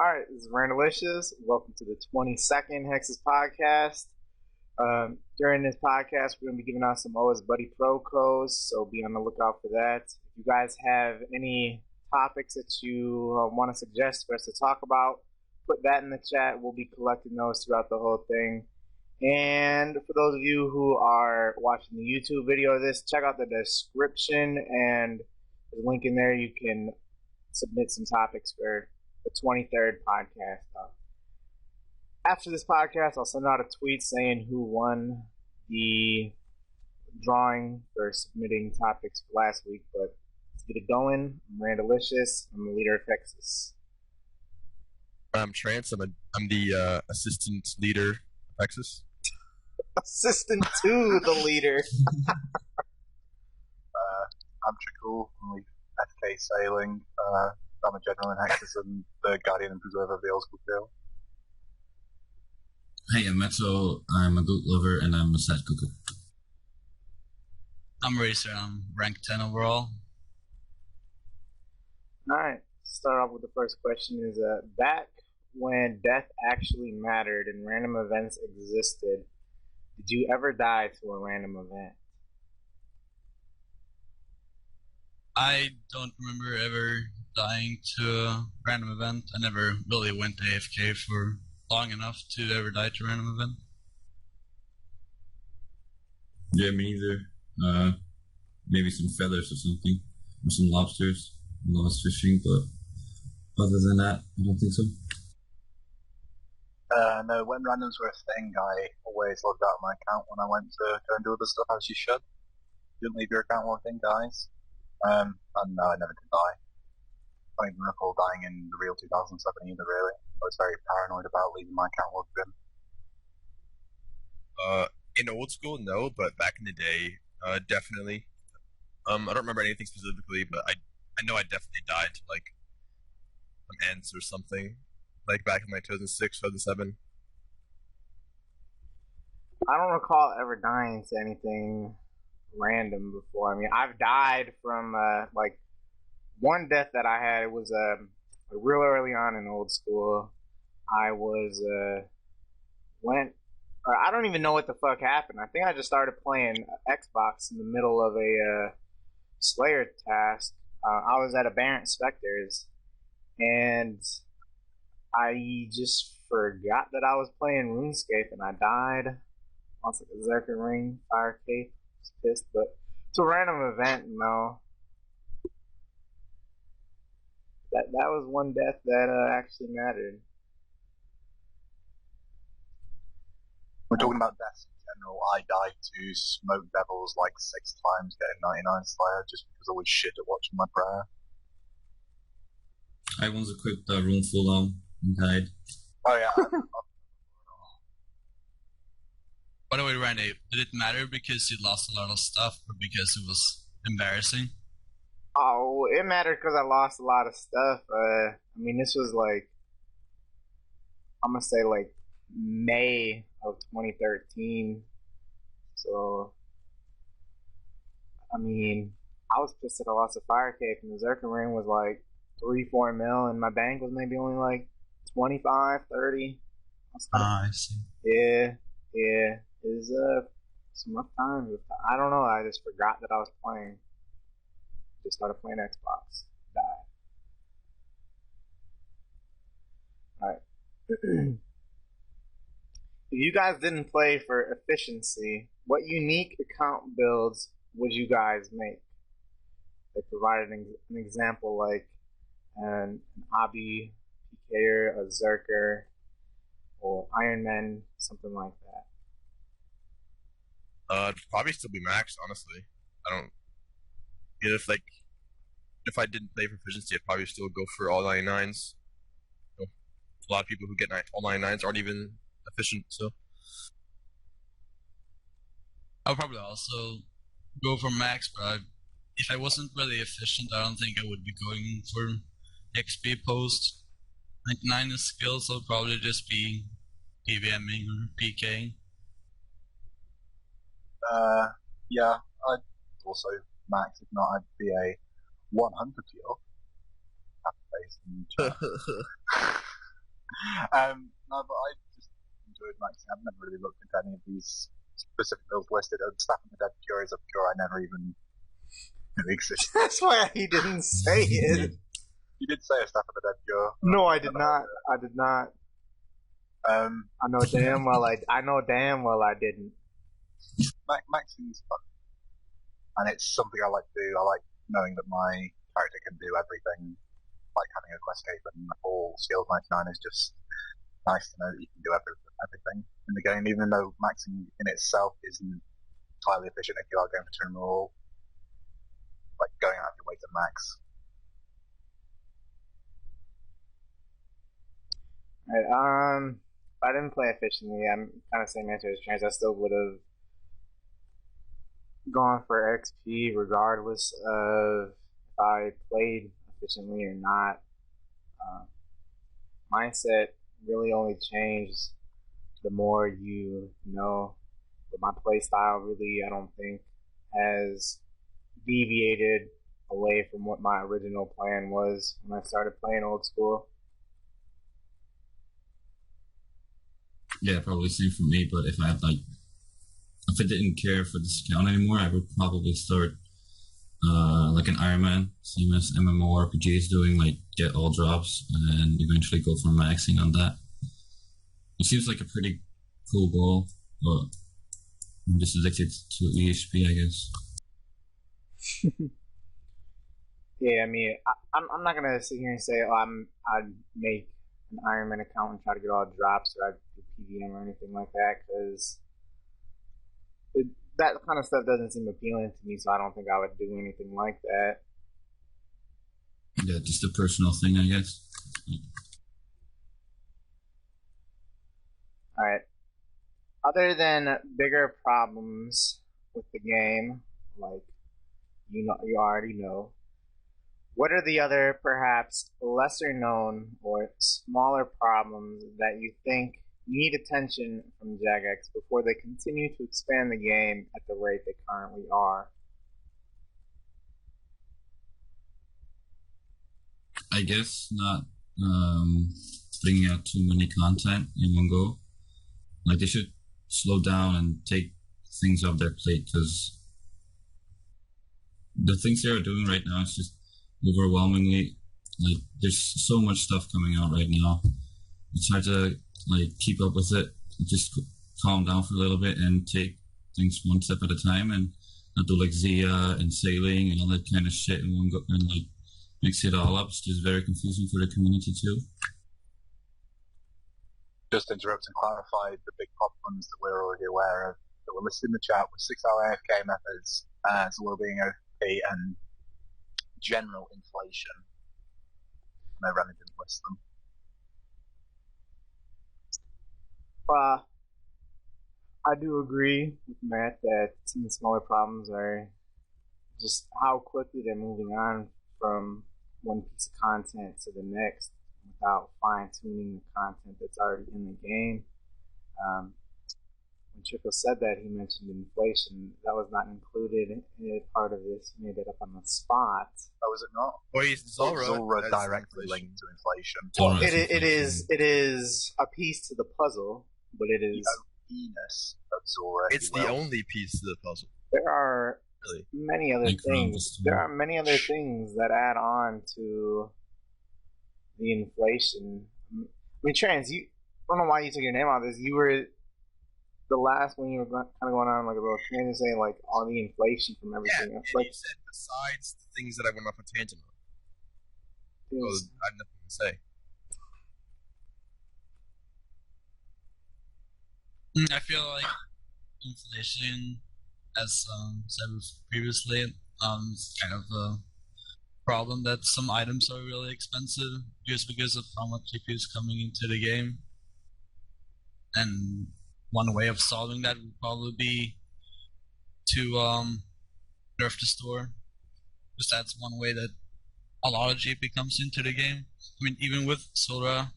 Alright, this is Randalicious. Welcome to the 22nd Hexis podcast. During this podcast, we're going to be giving out some OS Buddy Pro codes, so be on the lookout for that. If you guys have any topics that you want to suggest for us to talk about, put that in the chat. We'll be collecting those throughout the whole thing. And for those of you who are watching the YouTube video of this, check out the description, and there's a link in there. You can submit some topics for the 23rd podcast. After this podcast, I'll send out a tweet saying who won the drawing for submitting topics for last week. But let's get it going. I'm Randalicious. I'm the leader of Hexis. I'm Trance. I'm the assistant leader of Hexis. Assistant to the leader. I'm Trickool. I'm the FK Sailing. I'm a general in Hexis and the guardian and preserver of the old school trail. Hey, I'm Matto. I'm a goat lover and I'm a sad cooker. I'm Racer. I'm rank 10 overall. Alright, start off with the first question is, back when death actually mattered and random events existed, did you ever die to a random event? I don't remember ever dying to a random event. I never really went AFK for long enough to ever die to a random event. Yeah, me neither. Maybe some feathers or something. Or some lobsters. When I was fishing, but other than that, I don't think so. No, when randoms were a thing, I always logged out of my account when I went to go and do other stuff, as you should. You didn't leave your account while a thing dies. And no, I never did die. I don't even recall dying in the real 2007 either, really. I was very paranoid about leaving my account logged in. In old school, no, but back in the day, definitely. I don't remember anything specifically, but I know I definitely died to like some ants or something, like back in like 2006, 2007. I don't recall ever dying to anything random before. I mean, I've died from like one death that I had. It was real early on in old school. I was I don't even know what the fuck happened. I think I just started playing Xbox in the middle of a Slayer task. I was at Aberrant Specters, and I just forgot that I was playing Runescape, and I died. Lost like a Zerker ring, fire cape. Was pissed, but it's a random event, no. That was one death that actually mattered. We're talking about deaths in general. I died to Smoke Devils like 6 times getting 99 Slayer just because I was shit at watching my prayer. I once equipped a Rune full on and died. Oh yeah. By the way, Randy, did it matter because you lost a lot of stuff or because it was embarrassing? Oh, it mattered because I lost a lot of stuff. I mean, this was like, I'm gonna say like May of 2013. So, I mean, I was pissed that I lost a fire cape, and the Zerker ring was like 3-4 mil, and my bank was maybe only like 25, 30. I see. Yeah. It was some rough times. I don't know. I just forgot that I was playing. Just started playing Xbox. Died. Alright. If you guys didn't play for efficiency, what unique account builds would you guys make? They provided an example like an Hobby, PKer, a Zerker, or Ironman, something like that. It'd probably still be maxed, honestly. If I didn't play for efficiency, I'd probably still go for all 99s. You know, a lot of people who get all 99s aren't even efficient, so. I'll probably also go for max, but if I wasn't really efficient, I don't think I would be going for XP post. 99 is skills, I'll probably just be PVMing or PKing. Yeah, I'd also max. If not, I'd be a 100 heal. No, but I just enjoyed maxing. I've never really looked into any of these specific builds listed. Staff of the Dead Cure is a cure I never even knew existed. That's why he didn't say it. You did say a Staff of the Dead Cure. No, I did not. I did not. I know damn well I didn't. Maxing is fun, and it's something I like to do. I like knowing that my character can do everything, like having a quest cape and all skills 99 is just nice to know that you can do everything in the game, even though maxing in itself isn't entirely efficient if you are going for turn roll, like going out of your way to max. Right, if I didn't play efficiently, I'm kind of same answer as Trance. I still would have gone for XP regardless of if I played efficiently or not. Mindset really only changed the more you know, but my play style really, I don't think, has deviated away from what my original plan was when I started playing old school. Yeah, probably same for me, but if I didn't care for this account anymore, I would probably start like an Ironman, same as MMORPG is doing, like get all drops and eventually go for maxing on that. It seems like a pretty cool goal, but I'm just addicted to EHP, I guess. Yeah, I mean, I'm not gonna sit here and say, oh, I'd make an Ironman account and try to get all drops or I'd do PVM or anything like that, because that kind of stuff doesn't seem appealing to me, so I don't think I would do anything like that. Yeah, just a personal thing, I guess. Alright. Other than bigger problems with the game, like you already know, what are the other, perhaps lesser known or smaller problems that you think need attention from Jagex before they continue to expand the game at the rate they currently are? I guess not bringing out too many content in one go. Like, they should slow down and take things off their plate, because the things they are doing right now is just overwhelmingly, like, there's so much stuff coming out right now. It's hard to like keep up with it. Just calm down for a little bit and take things one step at a time, and not do like Zia and sailing and all that kind of shit in one go and like mix it all up. It's just very confusing for the community too. Just to interrupt and clarify the big problems that we're already aware of that were listed in the chat with 6-hour AFK methods, Zulrah being OP, and general inflation. No, Remy didn't list them. I do agree with Matt that some of the smaller problems are just how quickly they're moving on from one piece of content to the next without fine-tuning the content that's already in the game. When Trickool said that, he mentioned inflation. That was not included in part of this. He made it up on the spot. Oh, was it not? Or Zulrah directly linked to inflation. Well, it is a piece to the puzzle, but it is the OP-ness of Zulrah. It's the only piece to the puzzle. There are Really? many other things. There are many other things that add on to the inflation. I mean, Trance, I don't know why you took your name out of this. You were the last one, you were kind of going on like a little tangent saying like all the inflation from everything. Yeah, like, you said besides the things that I went off a tangent on. So I have nothing to say. I feel like inflation, as said previously, is kind of a problem that some items are really expensive just because of how much GPU is coming into the game. And one way of solving that would probably be to nerf the store, because that's one way that a lot of GP comes into the game. I mean, even with Zulrah,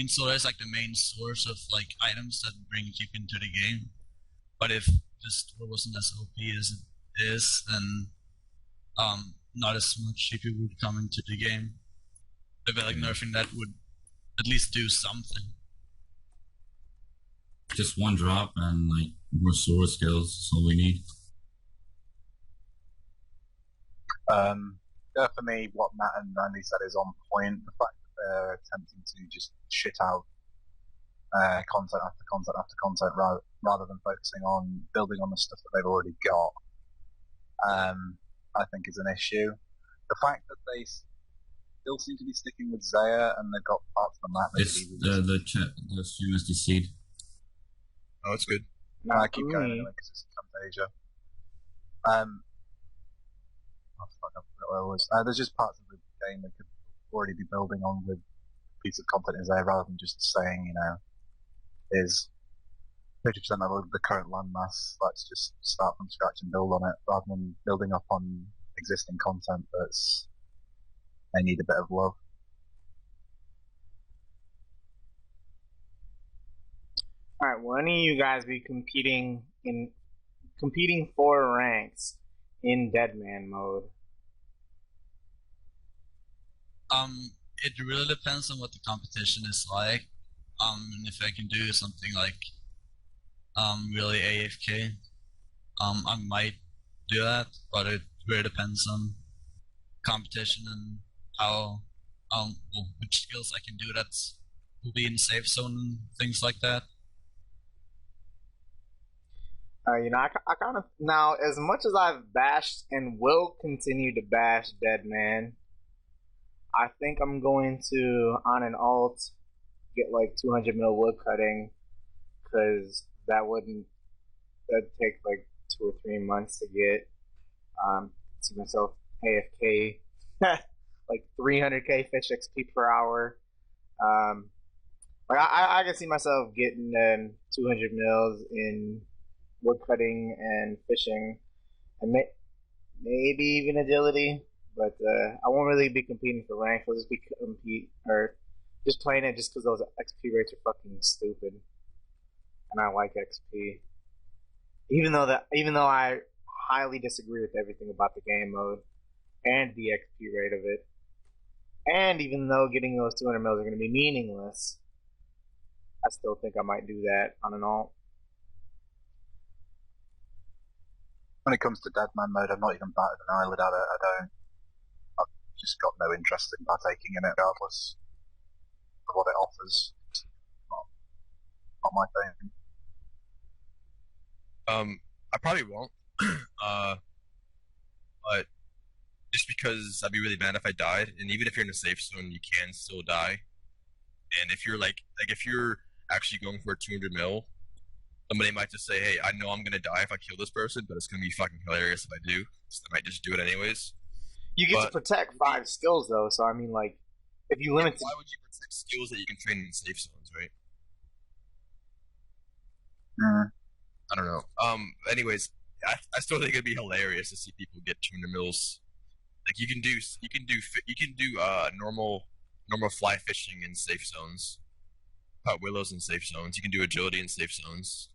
Zulrah is like the main source of like items that bring GP into the game. But if the store wasn't as OP as it is, then not as much GP would come into the game. I feel like nerfing that would at least do something. Just one drop and like more sword skills is all we need. Yeah, for me, what Matt and Randy said is on point. The fact that they're attempting to just shit out content after content after content rather than focusing on building on the stuff that they've already got, I think is an issue. The fact that they still seem to be sticking with Zaya and they've got parts of the map. It's the stream is DC'd. Oh, that's good. No, I keep going anyway because it's Camtasia. There's just parts of the game that could already be building on with a piece of content is there rather than just saying, you know, is 50% of the current landmass, let's just start from scratch and build on it rather than building up on existing content that's they need a bit of love. Alright, will any of you guys be competing for ranks in Deadman mode? It really depends on what the competition is like. And if I can do something like really AFK, I might do that, but it really depends on competition and how which skills I can do that will be in safe zone and things like that. You know, I kind of now, as much as I've bashed and will continue to bash Deadman, I think I'm going to on an alt get like 200 mil wood cutting, because that'd take like 2 or 3 months to get. See myself AFK like 300k fish XP per hour. Like I can see myself getting 200 mils in wood cutting and fishing, and maybe even agility. But I won't really be competing for rank. I'll just be just playing it just because those XP rates are fucking stupid, and I like XP. Even though I highly disagree with everything about the game mode and the XP rate of it, and even though getting those 200 mils are going to be meaningless, I still think I might do that on an alt. When it comes to Deadman mode, I'm not even batted an eyelid at it. I've just got no interest in partaking in it, regardless of what it offers. It's not my thing. I probably won't. But just because I'd be really mad if I died, and even if you're in a safe zone, you can still die. And if you're if you're actually going for a 200 mil, somebody might just say, "Hey, I know I'm gonna die if I kill this person, but it's gonna be fucking hilarious if I do." So I might just do it anyways. You get to protect 5 skills though, so I mean, like, if you limit. Why would you protect skills that you can train in safe zones, right? I don't know. Anyways, I still think it'd be hilarious to see people get 200 mils. Like you can do normal fly fishing in safe zones, pot willows in safe zones. You can do agility in safe zones.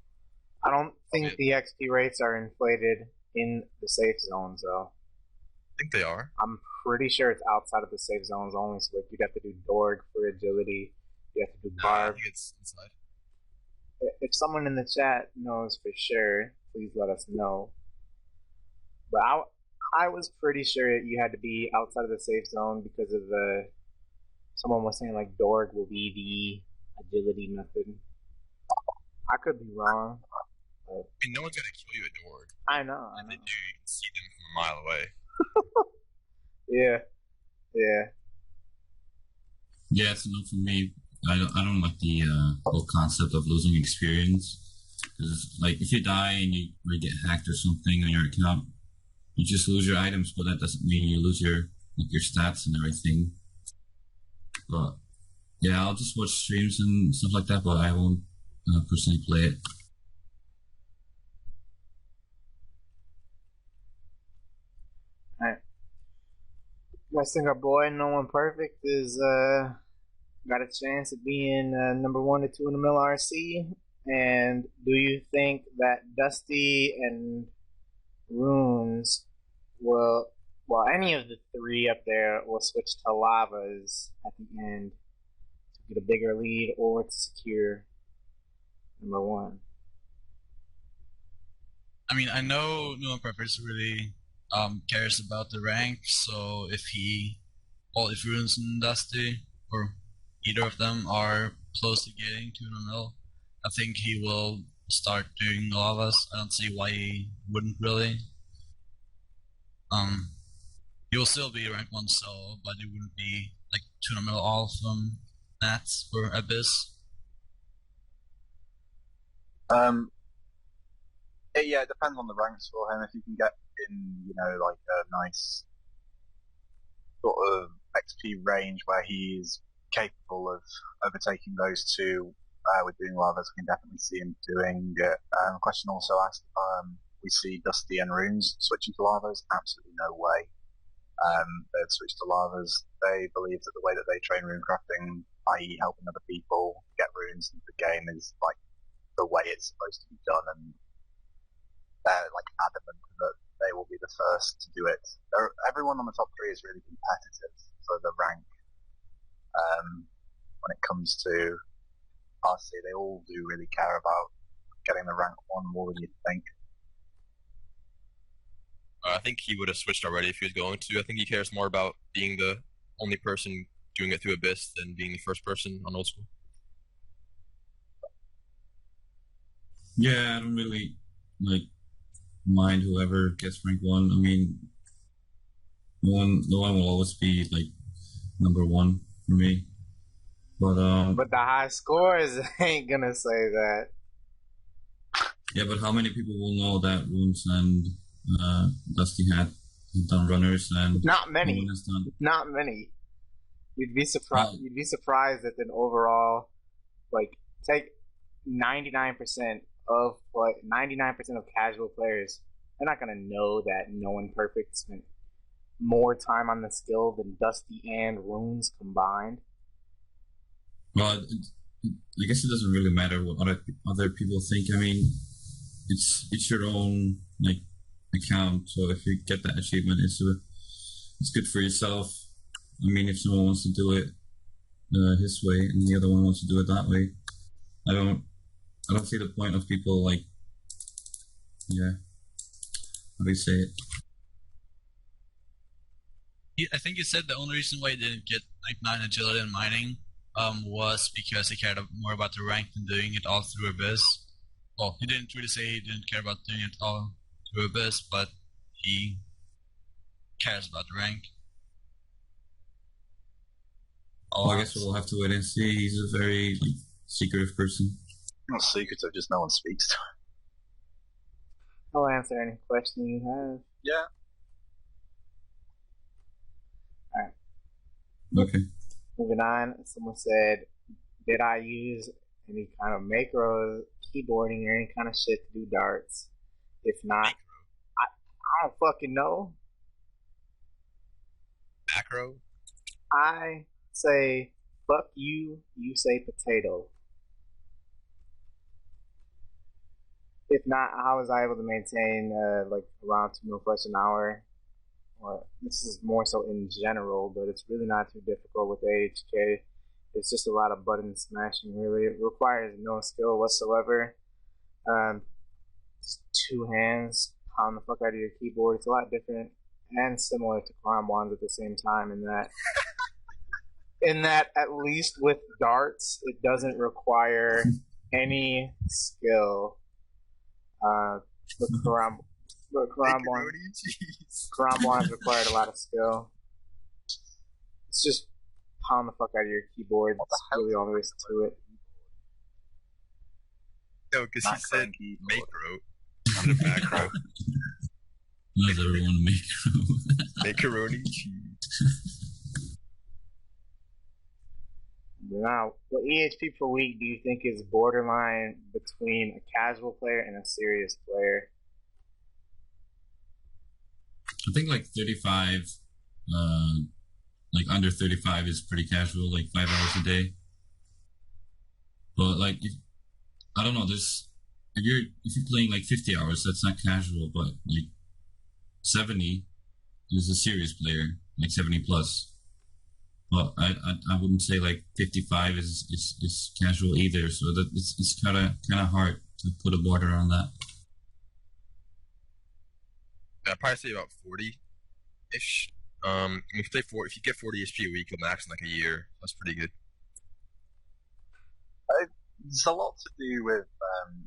I don't think the XP rates are inflated in the safe zones though. I think they are. I'm pretty sure it's outside of the safe zones only. So like you'd have to do Dorg for agility. You have to do Barb. I think it's inside. If someone in the chat knows for sure, please let us know. But I was pretty sure you had to be outside of the safe zone because of someone was saying like Dorg will be the agility method. I could be wrong. But I mean, no one's gonna kill you at Dorg. I know. If they do, you can see them from a mile away. Yeah, it's a no for me. I don't like the whole concept of losing experience. Because, like, if you die and you get hacked or something on your account, you just lose your items, but that doesn't mean you lose your stats and everything. But yeah, I'll just watch streams and stuff like that, but I won't personally play it. Alright. I think our boy No One Perfect is got a chance at being number 1 to 2 in the mill RC. And do you think that Dusty and Runes will, well, any of the 3 up there will switch to lavas at the end to get a bigger lead or to secure number one. I mean, I know no one preppers really cares about the rank, so if Runes and Dusty, or either of them, are close to getting to an ML, I think he will start doing lavas. I don't see why he wouldn't really. He will still be rank 1 solo, but it wouldn't be like tournament all from Nats or Abyss. Yeah, it depends on the ranks for him. If you can get in, like a nice sort of XP range where he's capable of overtaking those two with doing lavas, we can definitely see him doing it. The question also asked, we see Dusty and Runes switching to lavas. Absolutely no way. They'd switch to lavas. They believe that the way that they train rune crafting, i.e. helping other people get runes into the game, is like the way it's supposed to be done, and they're like adamant that they will be the first to do it. Everyone on the top 3 is really competitive for the rank. When it comes to RC, they all do really care about getting the rank 1 more than you'd think. I think he would have switched already if he was going to. I think he cares more about being the only person doing it through Abyss than being the first person on Old School. Yeah, I don't really mind whoever gets rank 1. I mean, no one will always be like number 1 for me. But the high scores ain't gonna say that. Yeah, but how many people will know that Runes and Dusty have done runners and not many. Done... Not many. You'd be surprised. You'd be surprised that then overall, like, take 99% of 99% of casual players, they're not gonna know that No One Perfect spent more time on the skill than Dusty and Runes combined. Well, I guess it doesn't really matter what other people think. I mean, it's your own account, so if you get that achievement, it's good for yourself. I mean, if someone wants to do it his way and the other one wants to do it that way, I don't see the point of people how do you say it? I think you said the only reason why he didn't get 9 agility in mining was because he cared more about the rank than doing it all through Abyss. Well, he didn't really say he didn't care about doing it all through Abyss, but he cares about the rank. Oh, I guess we'll have to wait and see. He's a very secretive person. Not secretive, just no one speaks to him. I'll answer any question you have. Yeah. Alright. Okay. Moving on, someone said, did I use any kind of macro keyboarding or any kind of shit to do darts? If not, I don't fucking know. Macro? I say, fuck you, you say potato. If not, how was I able to maintain around 2 mil flesh an hour? Or this is more so in general, but it's really not too difficult with AHK. It's just a lot of button smashing, really. It requires no skill whatsoever. Just 2 hands, pound the fuck out of your keyboard. It's a lot different and similar to Crom Wands at the same time in that at least with darts, it doesn't require any skill. But Crom Wands required a lot of skill. It's just pound the fuck out of your keyboard. That's really all there is to it. No, because he said macro, not a macro. Why does everyone macro? Macaroni cheese. Now, what EHP per week do you think is borderline between a casual player and a serious player? I think 35, under 35 is pretty casual, 5 hours a day. But I don't know, if you're playing 50 hours, that's not casual, but 70 is a serious player, 70 plus. But I wouldn't say like 55 is casual either. So that it's kind of hard to put a border on that. I'd probably say about 40-ish. If you get 40 HP a week, you'll max in like a year. That's pretty good. There's a lot to do with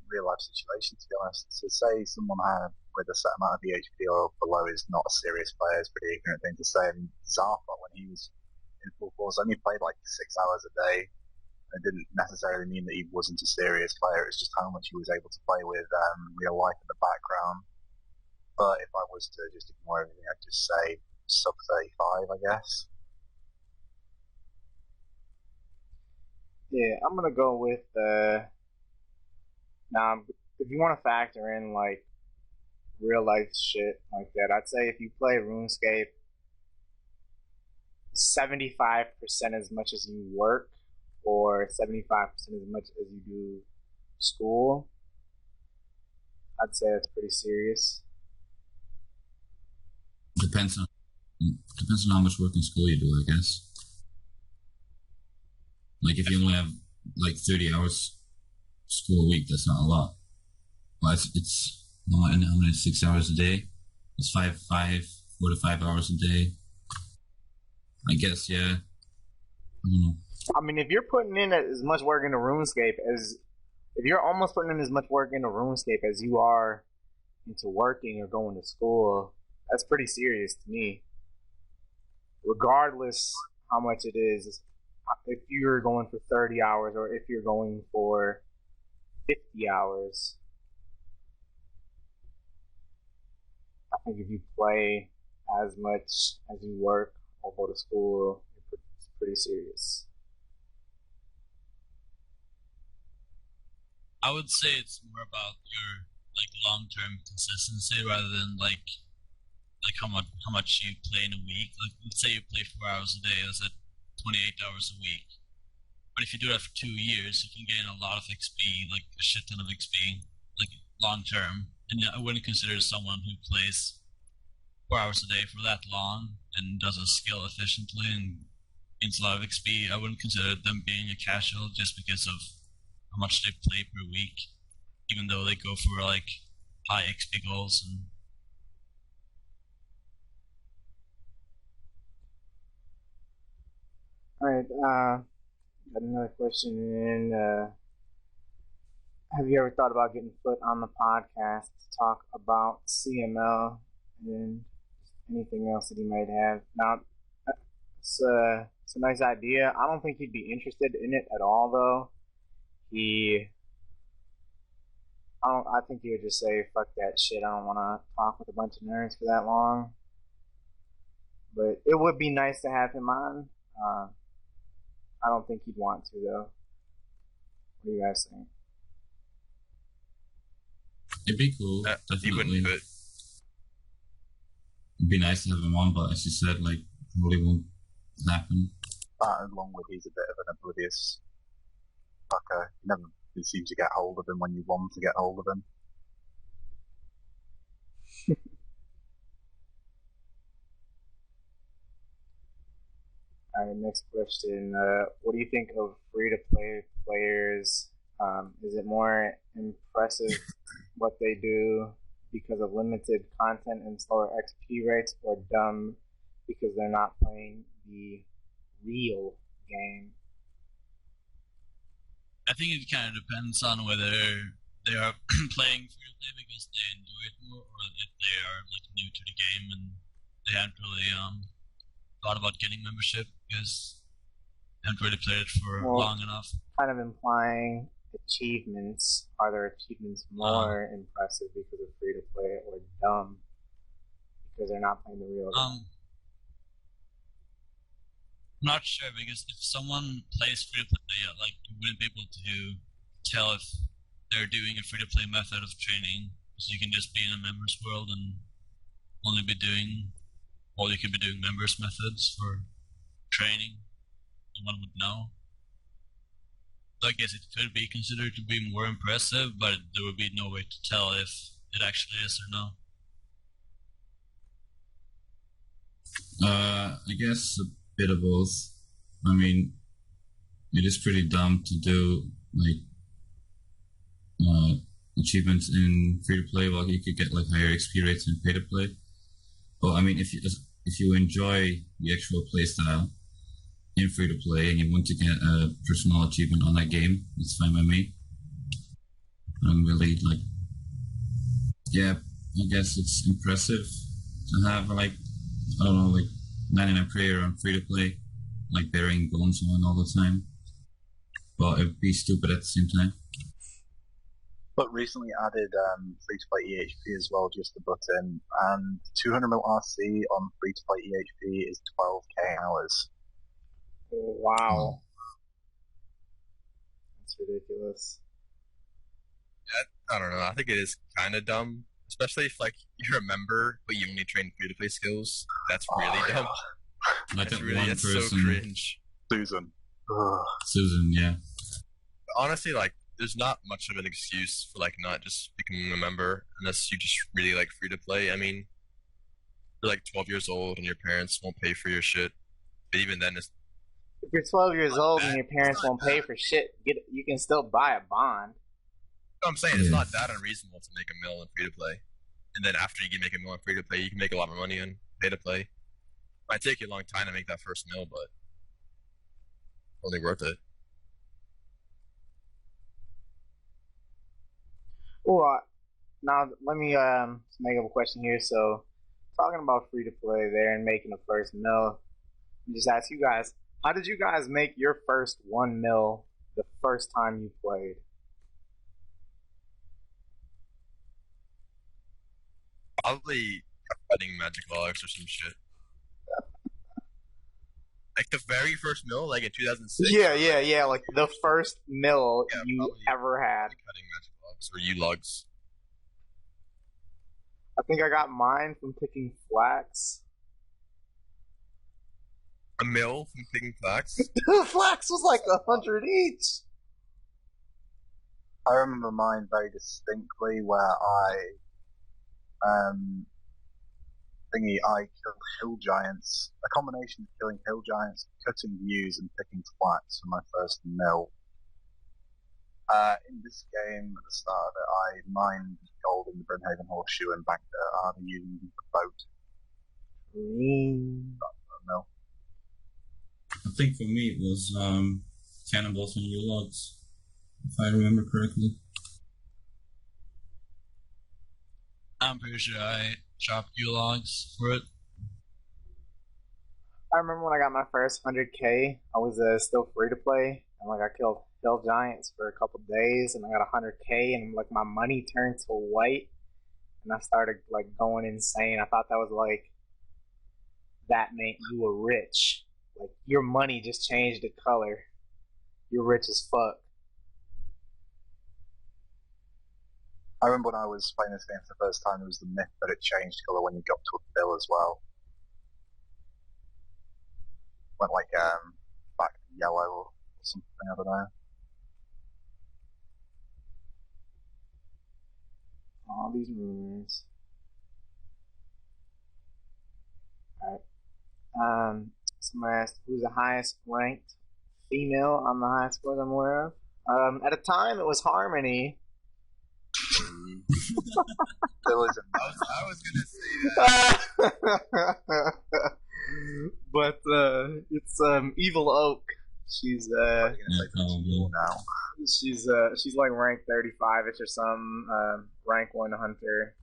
real life situations, to be honest. So say someone with a set amount of HP or below is not a serious player, is a pretty ignorant thing to say. And Zarfa, when he was in full force, only played like 6 hours a day. It didn't necessarily mean that he wasn't a serious player. It's just how much he was able to play with real life in the background. But if I was to just ignore everything, I'd just say sub 35, I guess. Yeah, I'm gonna go with now. If you want to factor in like real life shit like that, I'd say if you play RuneScape 75% as much as you work, or 75% as much as you do school, I'd say that's pretty serious. Depends on how much work in school you do, I guess. Like if you only have like 30 hours school a week, that's not a lot. Well, it's how many 6 hours a day? It's 4 to 5 hours a day. I guess, yeah. I don't know. I mean, if you're putting in as much work into RuneScape if you're almost putting in as much work into RuneScape as you are into working or going to school, that's pretty serious to me. Regardless how much it is, if you're going for 30 hours or if you're going for 50 hours, I think if you play as much as you work or go to school, it's pretty serious. I would say it's more about your like long-term consistency rather than like how much you play in a week. Like let's say you play 4 hours a day, that's at 28 hours a week. But if you do that for 2 years, you can gain a lot of XP, like a shit ton of XP, like long term. And I wouldn't consider someone who plays 4 hours a day for that long and does a skill efficiently and gains a lot of XP. I wouldn't consider them being a casual just because of how much they play per week, even though they go for like high XP goals. And all right, got another question in. Have you ever thought about getting Foot on the podcast to talk about CML and anything else that he might have? Now, it's a nice idea. I don't think he'd be interested in it at all, though. I think he would just say, fuck that shit, I don't want to talk with a bunch of nerds for that long. But it would be nice to have him on. I don't think he'd want to, though. What do you guys think? It'd be cool. He wouldn't, but it'd be nice to have him on, but as you said, like, probably won't happen. That, along with he's a bit of an oblivious fucker. You never really seem to get hold of him when you want to get hold of him. Alright, next question. What do you think of free-to-play players? Is it more impressive what they do because of limited content and slower XP rates, or dumb because they're not playing the real game? I think it kind of depends on whether they are playing free-to-play because they enjoy it more, or if they are like new to the game and they haven't really thought about getting membership because they haven't really played it for long enough. Kind of implying achievements. Are their achievements more impressive because of free-to-play, or dumb because they're not playing the real game? I'm not sure, because if someone plays free-to-play, like, you wouldn't be able to tell if they're doing a free-to-play method of training, so you can just be in a members world and only be doing, well, you could be doing members methods for training, and one would know. So I guess it could be considered to be more impressive, but there would be no way to tell if it actually is or no. I guess a bit of both. I mean, it is pretty dumb to do like achievements in free to play while you could get like higher XP rates in pay to play. But I mean, if you enjoy the actual play style in free to play and you want to get a personal achievement on that game, it's fine by me. I'm really like, yeah, I guess it's impressive to have like, I don't know, like 99 prayer on free to play, like burying bones on all the time. But it'd be stupid at the same time. But recently added free-to-play EHP as well, just to butt in, and 200 mil RC on free-to-play EHP is 12k hours. Wow. That's ridiculous. I don't know. I think it is kind of dumb, especially if like you're a member but you only train free-to-play skills. That's really dumb. Like That's that really, one it's person, so cringe. Susan. Susan, yeah. Honestly, like, there's not much of an excuse for like not just becoming a member unless you just really like free to play. I mean, you're like 12 years old and your parents won't pay for your shit. But even then, it's If you're 12 years old and your parents won't pay for shit, you can still buy a bond. I'm saying it's not that unreasonable to make a mill in free to play, and then after you can make a mill in free to play, you can make a lot more money in pay to play. Might take you a long time to make that first mill, but only worth it. Well, now let me make up a question here. So, talking about free to play there and making the first mill, let me just ask you guys, how did you guys make your first 1 mil the first time you played? Probably cutting magic logs or some shit. Like the very first mill, like in 2006. Yeah. Like the first mill Yeah, you probably ever had. cutting magic logs or U-logs. I think I got mine from picking flax. A mill from picking flax. Flax was like 100 each. I remember mine very distinctly where I killed hill giants. A combination of killing hill giants, cutting views, and picking flax for my first mill. In this game, at the start of it, I mined gold in the Brimhaven Horseshoe and banked it using the boat. Mill. I think for me it was cannonballs and U-logs, if I remember correctly. I'm pretty sure I chopped U-logs for it. I remember when I got my first 100k, I was still free to play, and like I killed hill giants for a couple days, and I got 100k, and like my money turned to white, and I started like going insane. I thought that was like that meant you were rich. Like your money just changed the color. You're rich as fuck. I remember when I was playing this game for the first time, it was the myth that it changed colour when you got to a bill as well. Went like back to yellow or something, I don't know. All these rumors. Alright. Somebody asked who's the highest ranked female on the highest scores I'm aware of. At a time it was Harmony. There was I was gonna say that. But it's Evil Oak. She's now. she's like rank 35ish or some rank 1 hunter.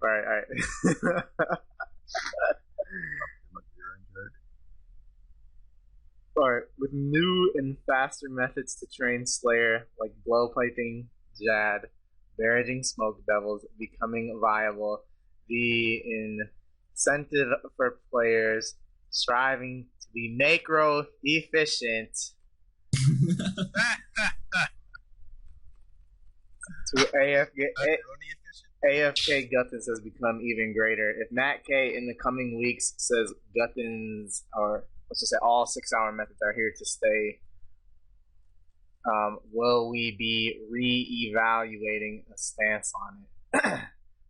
Alright. Alright, with new and faster methods to train Slayer, like blowpiping Jad, barraging Smoke Devils, becoming viable, the incentive for players striving to be macro efficient to AFK Guttins has become even greater. If Matt K in the coming weeks says Guttins, or let's just say all 6-hour methods are here to stay, will we be re-evaluating a stance on it?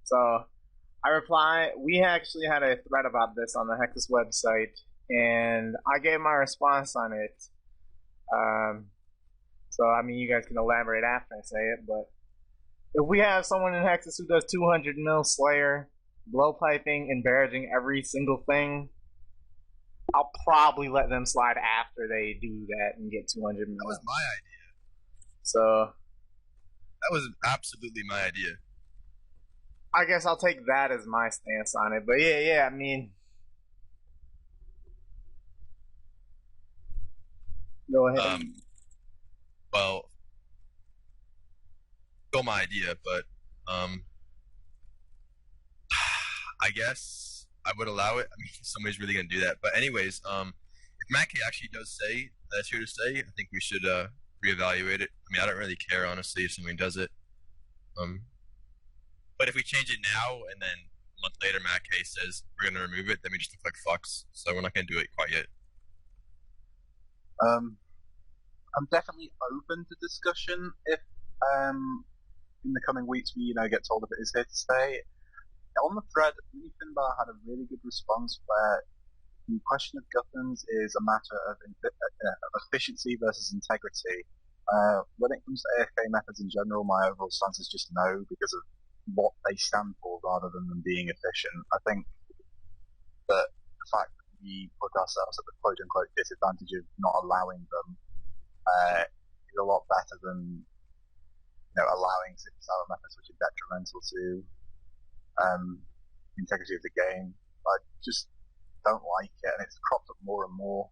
So I reply, we actually had a thread about this on the Hexis website, and I gave my response on it. So, I mean, you guys can elaborate after I say it, but if we have someone in Hexis who does 200 mil Slayer, blowpiping, and barraging every single thing, I'll probably let them slide after they do that and get 200 mil. That was my idea. So, that was absolutely my idea. I guess I'll take that as my stance on it. But yeah, I mean, go ahead. Well, still my idea, but I guess I would allow it. I mean, somebody's really gonna do that. But anyways, if Matt K actually does say that's here to stay, I think we should reevaluate it. I mean, I don't really care honestly if somebody does it. But if we change it now and then a month later Matt K says we're gonna remove it, then we just look like fucks. So we're not gonna do it quite yet. I'm definitely open to discussion if in the coming weeks we get told if it is here to stay. On the thread, Finbar had a really good response where the question of Guthans is a matter of efficiency versus integrity. When it comes to AFK methods in general, my overall stance is just no, because of what they stand for rather than them being efficient. I think that the fact that we put ourselves at the quote-unquote disadvantage of not allowing them is a lot better than allowing sour methods which are detrimental to integrity of the game. I just don't like it, and it's cropped up more and more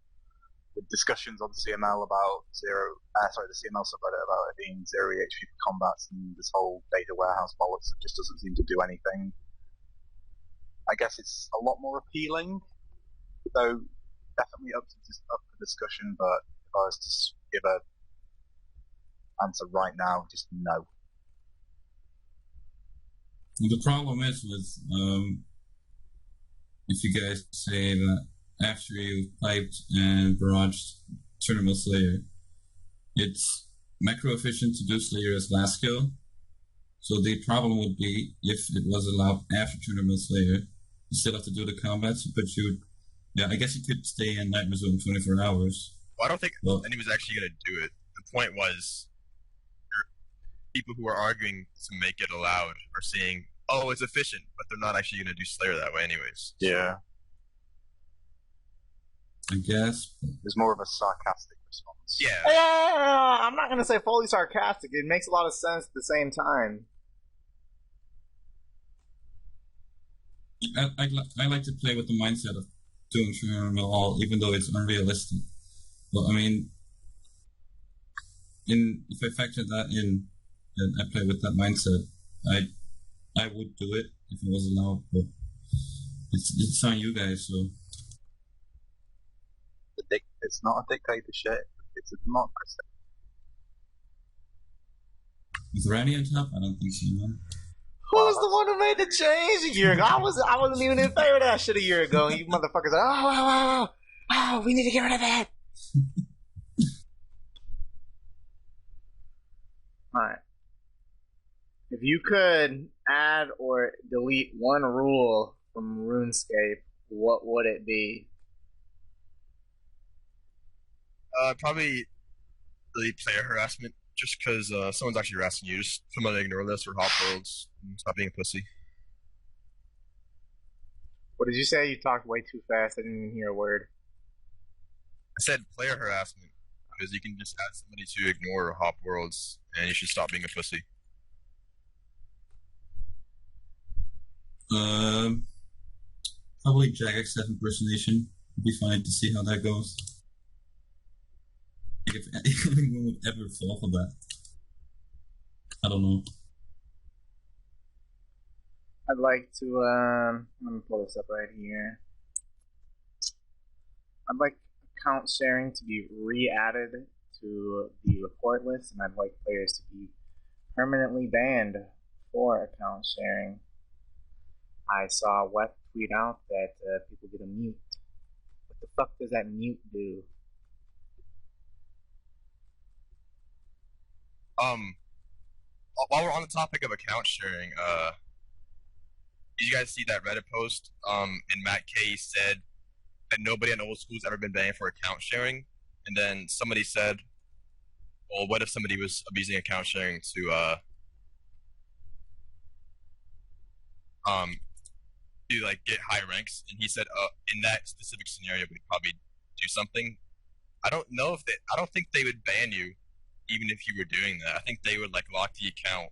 with discussions on CML about the CML subreddit about it being 0 HP combats and this whole data warehouse bollocks that just doesn't seem to do anything. I guess it's a lot more appealing, though definitely up for discussion, but if I was to give a answer right now, just no. The problem is with if you guys say that after you've piped and barraged Tournament Slayer, it's macro efficient to do Slayer as last skill. So the problem would be if it was allowed after Tournament Slayer, you still have to do the combats, but I guess you could stay in Night Resume 24 hours. Well, I don't think anyone's actually going to do it. The point was, people who are arguing to make it allowed are saying, oh, it's efficient, but they're not actually going to do Slayer that way anyways. Yeah. I guess. There's more of a sarcastic response. Yeah. I'm not going to say fully sarcastic. It makes a lot of sense at the same time. I like to play with the mindset of doing Tournament all, even though it's unrealistic. But I mean, if I factor that in, and I play with that mindset, I would do it if it was allowed, but it's on you guys, so. It's not a dictatorship, it's a democracy. With Randy on top? I don't think so, man. Who's the one who made the change a year ago? I wasn't even in favor of that shit a year ago, and you motherfuckers are, oh, we need to get rid of that. Alright. If you could add or delete one rule from RuneScape, what would it be? Probably delete player harassment, just because someone's actually harassing you. Just someone ignore this or hop worlds and stop being a pussy. What did you say? You talked way too fast. I didn't even hear a word. I said player harassment, because you can just add somebody to ignore or hop worlds, and you should stop being a pussy. Probably Jagex impersonation. It'd be fine to see how that goes. If anyone would ever fall for that. I don't know. I'd like to, let me pull this up right here. I'd like account sharing to be re-added to the report list, and I'd like players to be permanently banned for account sharing. I saw Wes tweet out that people get a mute. What the fuck does that mute do? While we're on the topic of account sharing, did you guys see that Reddit post? And Matt K said that nobody on old school's ever been banned for account sharing, and then somebody said, well, what if somebody was abusing account sharing to like get high ranks, and he said, in that specific scenario, we'd probably do something. I don't think they would ban you, even if you were doing that. I think they would like lock the account,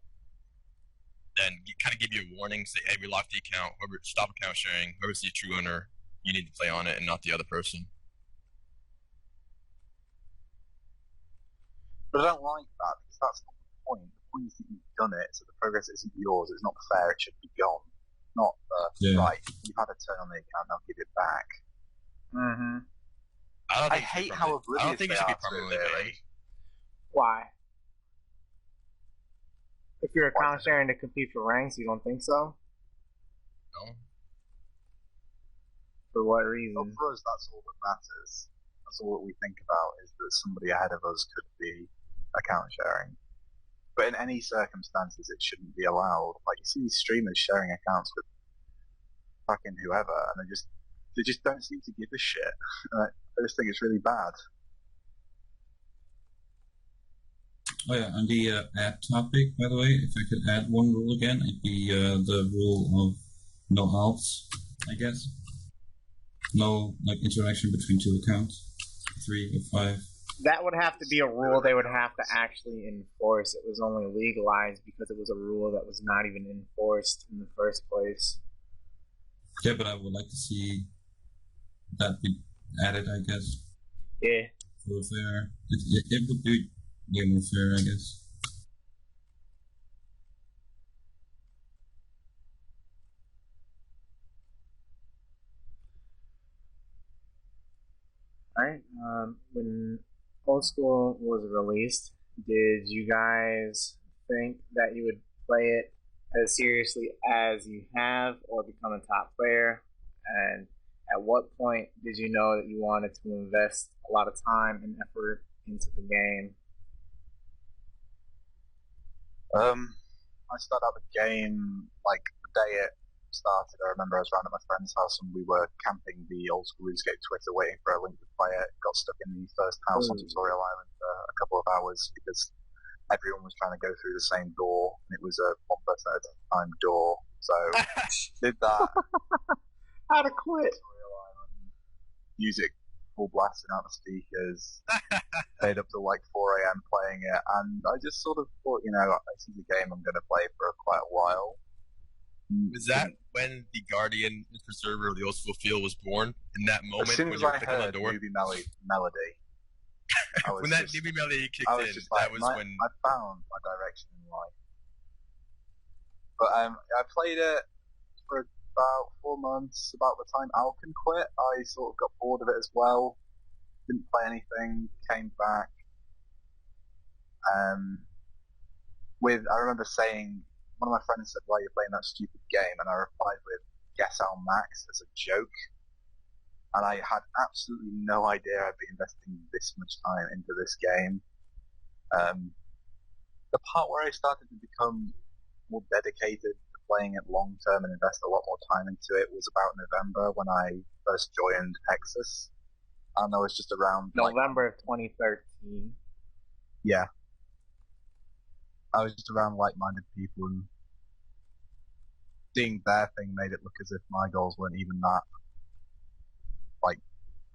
then kind of give you a warning, say, hey, we locked the account, whoever, stop account sharing, whoever's the true owner, you need to play on it and not the other person. But I don't like that, because that's not the point. The point is that you've done it, so the progress isn't yours, it's not fair, it should be gone. Not, right, you've had a turn on the account, now give it back. Mm-hmm. I hate how oblivious I don't think they it should be are to it, permanently really. banned. Why? If you're account sharing to compete for ranks, you don't think so? No. For what reason? Well, for us, that's all that matters. That's all that we think about, is that somebody ahead of us could be account sharing. But in any circumstances, it shouldn't be allowed. Like, you see these streamers sharing accounts with fucking whoever, and they just don't seem to give a shit. I just think it's really bad. Oh yeah, on the add topic, by the way, if I could add one rule again, it'd be the rule of no alts, I guess. No like interaction between two accounts, 3 or 5. That would have to be a rule they would have to actually enforce. It was only legalized because it was a rule that was not even enforced in the first place. Yeah, but I would like to see that be added, I guess. Yeah. For fair. It would be way more fair, I guess. Alright, when Old School was released, did you guys think that you would play it as seriously as you have or become a top player? And at what point did you know that you wanted to invest a lot of time and effort into the game? I started out the game, like, the day it started. I remember I was around at my friend's house and we were camping the old school Runescape Twitter waiting for a link to play it. Got stuck in the first house on Tutorial Island for a couple of hours because everyone was trying to go through the same door, and it was a one person at a time door. So did that. How to quit? Tutorial Island, music full blasting out the speakers. Stayed up till like 4 a.m. playing it, and I just sort of thought, this is a game I'm going to play for quite a while. Was that when the Guardian Preserver of the Old School Field was born? In that moment, as soon when as you were I clicking on heard the door? Newbie Melody, When that Newbie Melody kicked in, like, that was when... I found my direction in life. But I played it for about 4 months. About the time Alkin quit, I sort of got bored of it as well. Didn't play anything, came back. I remember saying, one of my friends said, why are you playing that stupid game? And I replied with, guess I'll max, as a joke. And I had absolutely no idea I'd be investing this much time into this game. The part where I started to become more dedicated to playing it long term and invest a lot more time into it was about November, when I first joined Hexis. And I was just around November of 2013. Yeah. I was just around like-minded people, and seeing their thing made it look as if my goals weren't even that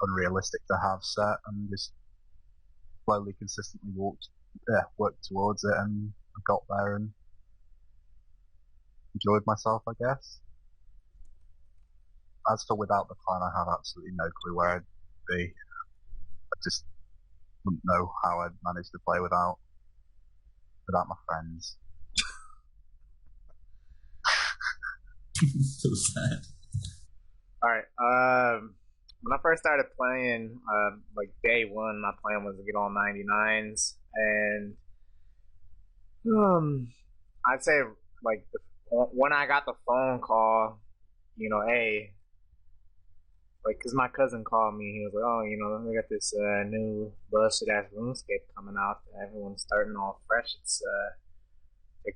unrealistic to have set, and just slowly, consistently worked towards it, and I got there and enjoyed myself, I guess. As for without the clan, I have absolutely no clue where I'd be. I just wouldn't know how I'd manage to play without my friends. So sad. Alright, when I first started playing, day one, my plan was to get all 99s, and I'd say when I got the phone call, hey, because my cousin called me, he was like, oh, we got this new busted ass Runescape coming out, everyone's starting all fresh. It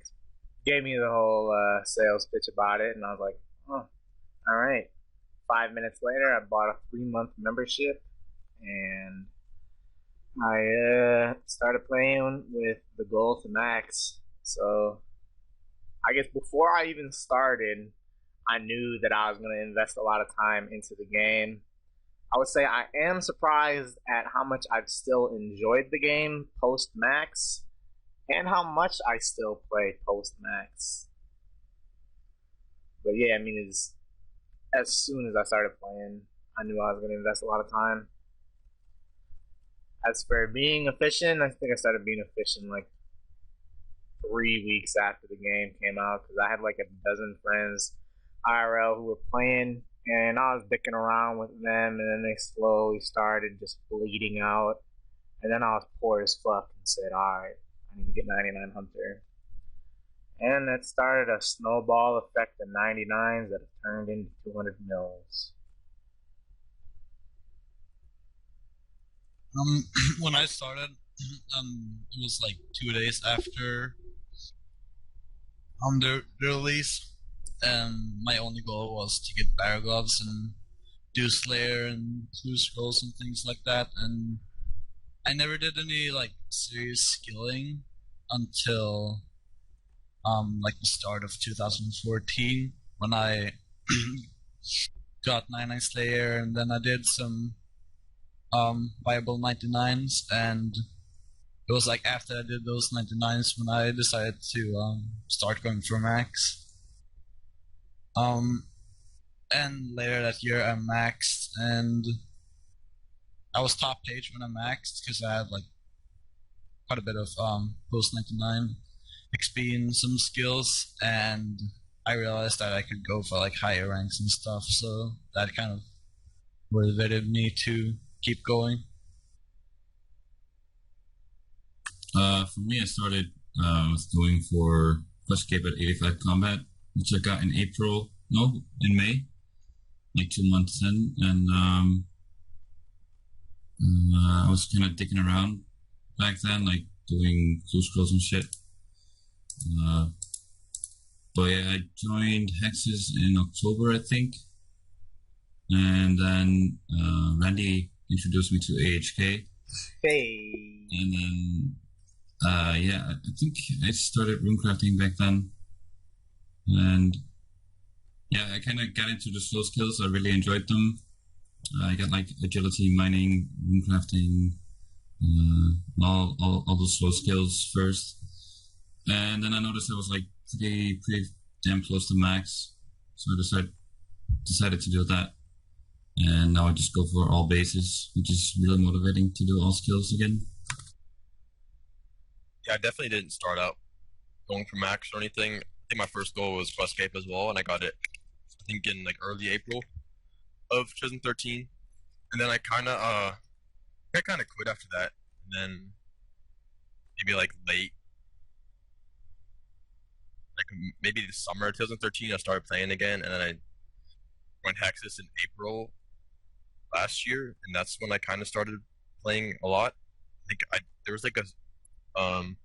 gave me the whole sales pitch about it, and I was like, oh, all right. 5 minutes later, I bought a 3-month membership, and I started playing with the goal to max. So I guess before I even started, I knew that I was going to invest a lot of time into the game. I would say I am surprised at how much I've still enjoyed the game post max, and how much I still play post max. But yeah, I mean, as soon as I started playing, I knew I was going to invest a lot of time. As for being efficient, I think I started being efficient like 3 weeks after the game came out, because I had like a dozen friends IRL who were playing, and I was dicking around with them, and then they slowly started just bleeding out, and then I was poor as fuck and said, alright, I need to get 99 Hunter. And that started a snowball effect of 99s that have turned into 200 mils. When I started, it was like 2 days after the release, and my only goal was to get Barrow Gloves and do Slayer and Blue Scrolls and things like that, and I never did any like serious skilling until like the start of 2014, when I got 99 Slayer, and then I did some viable 99s, and it was like after I did those 99s when I decided to start going for max. And later that year I maxed, and I was top page when I maxed because I had like quite a bit of post 99 XP and some skills, and I realized that I could go for like higher ranks and stuff, so that kind of motivated me to keep going. For me, I started going for Runescape at 85 combat, which I got in May, like 2 months in, and I was kind of dicking around back then, like doing blue scrolls and shit. But yeah, I joined Hexis in October, I think, and then Randy introduced me to AHK. Hey. And then, yeah, I think I started runecrafting back then, and yeah, I kind of got into the slow skills. I really enjoyed them. I got like agility, mining, runecrafting, all those slow skills first, and then I noticed I was like pretty damn close to max, so I decided to do that, and now I just go for all bases, which is really motivating to do all skills again. Yeah, I definitely didn't start out going for max or anything. I think my first goal was Runescape as well, and I got it, I think, in like early April of 2013. And then I kind of quit after that. And then maybe like late, like maybe the summer of 2013, I started playing again, and then I went Hexis in April last year, and that's when I kind of started playing a lot. I think there was like an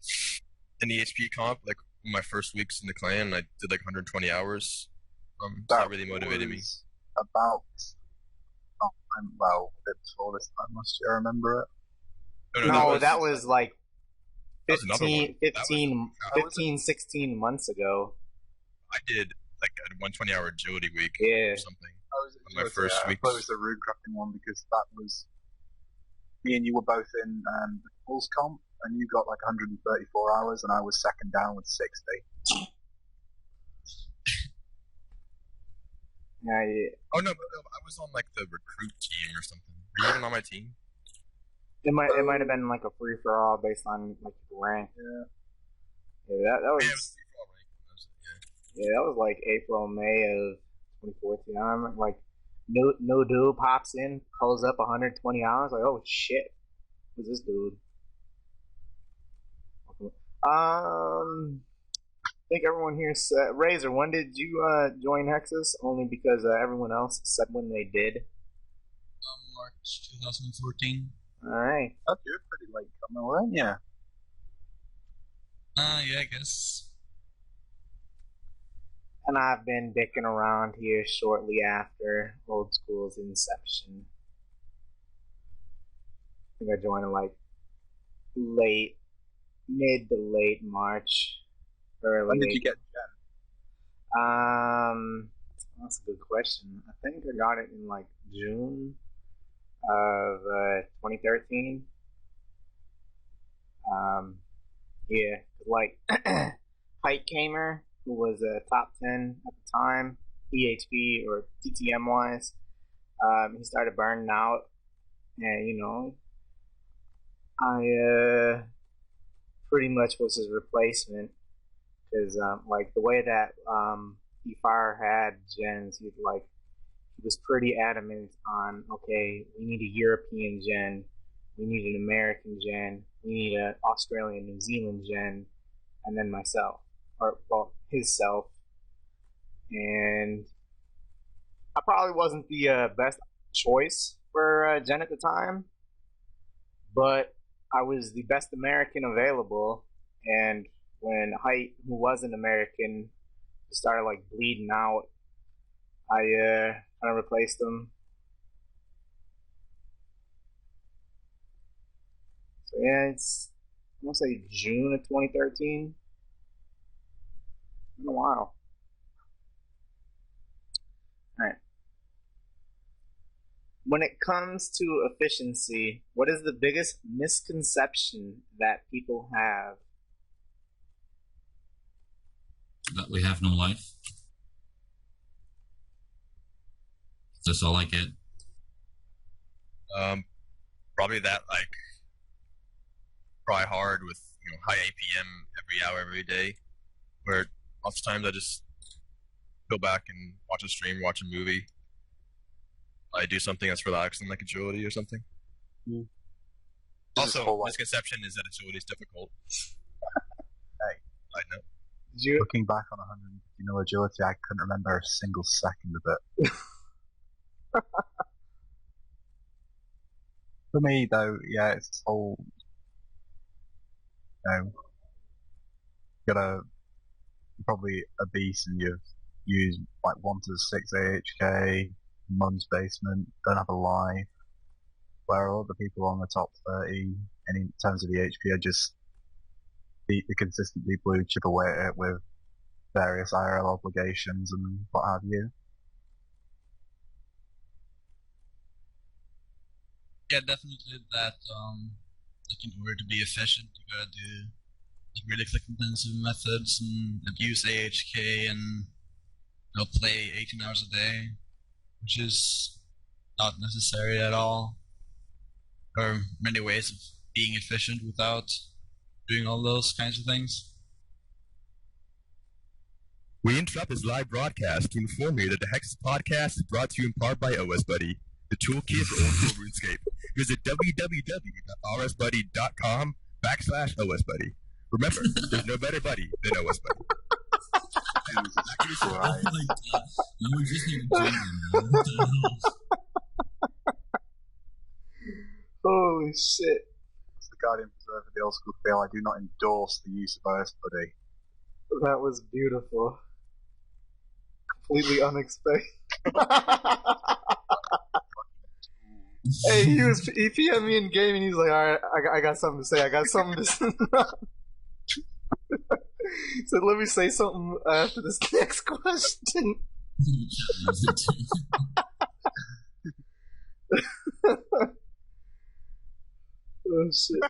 EHP comp, like my first weeks in the clan, and I did like 120 hours. That really motivated me. About well, a bit before this time last year, I remember it. No, that was like 15, 16 months ago. I did like a 120-hour agility week or something. On my first week. I thought it was the rune crafting one, because that was me and you were both in the Bulls comp, and you got like 134 hours, and I was second down with 60. Yeah. Oh no, but I was on like the recruit team or something. Were you even on my team? It might have been like a free for all based on like rank. Yeah, that was. Yeah, it was free for all rank. Yeah, that was like April, May of 2014. I remember like no dude pops in, pulls up 120 hours. Like, oh shit, who's this dude? I think everyone here said, Razor, when did you join Hexis? Only because everyone else said when they did. March 2014. Alright. Oh, you're pretty late coming, weren't you? Yeah, I guess. And I've been dicking around here shortly after Old School's inception. I think I joined in like mid to late March. Early When did you April. get Gen? That's a good question. I think I got it in like June of 2013. Yeah, like Height Gamer, who was a top 10 at the time, EHP or TTM wise, he started burning out, and you know, I pretty much was his replacement because like the way that Fire had gens, he was pretty adamant on, okay, we need a European gen, we need an American gen, we need an Australian, New Zealand gen, and then myself, or well, his self. And I probably wasn't the best choice for gen at the time, but I was the best American available. And when Height, who was an American, started like bleeding out, I kind of replaced him. So yeah, it's I'm gonna say June of 2013. Been a while. All right. When it comes to efficiency, what is the biggest misconception that people have? That we have no life. That's all I get. Probably that, like, try hard with high APM every hour, every day, where lots of times I just go back and watch a stream, watch a movie. I do something that's relaxing, like agility or something. Mm. Also, misconception is that agility is difficult. Hey, I know. Looking back on 150 mil agility, I couldn't remember a single second of it. For me, though, yeah, it's all, you're probably a beast and you've used like 1 to 6 AHK, mum's basement, don't have a life, where all the people on the top 30, and in terms of the HP, are just consistently blue chip away at it with various IRL obligations and what have you. Yeah, definitely that, like, in order to be efficient, you gotta do like really click intensive methods and abuse AHK and play 18 hours a day, which is not necessary at all. There are many ways of being efficient without doing all those kinds of things. We interrupt this live broadcast to inform you that the Hexis podcast is brought to you in part by OS Buddy, the toolkit for old school RuneScape. Visit www.rsbuddy.com/OS Buddy. Remember, there's no better buddy than OS Buddy. Oh my god. You were just even doing that. Holy shit. As the Guardian Preserver of the old school feel, I do not endorse the use of OS Buddy. That was beautiful. Completely unexpected. Hey, he PM'd me in game and he's like, alright, I got something to say. I got something to say. So let me say something after this next question. Oh shit.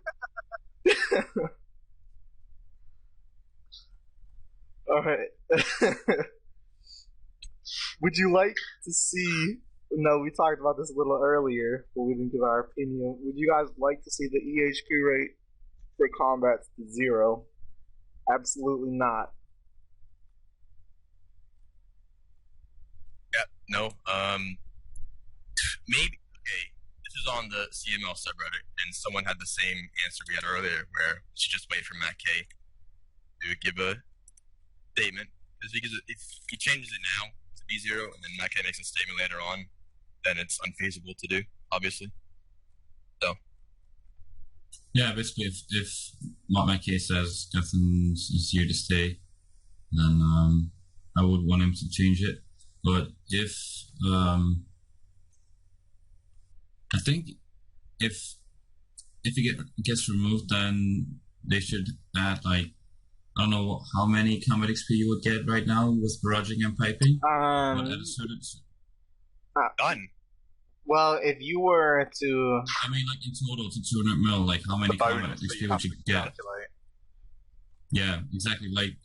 Alright. Would you like to see... No, we talked about this a little earlier, but we didn't give our opinion. Would you guys like to see the EHQ rate for combats to 0? Absolutely not. Yeah, no. Maybe. Okay, this is on the CML subreddit, and someone had the same answer we had earlier, where we should just wait for Matt K to give a statement. Because if he changes it now to be 0, and then Matt K makes a statement later on, then it's unfeasible to do, obviously. So. Yeah, basically, if what my case says Guthans is here to stay, then I would want him to change it. But if I think if it gets removed, then they should add like I don't know how many combat XP you would get right now with barraging and piping. But at a certain Done. Well, if you were to, I mean, like in total to 200 mil, like how many combat bonus that XP you would have you to get? calculate. Yeah, exactly. Like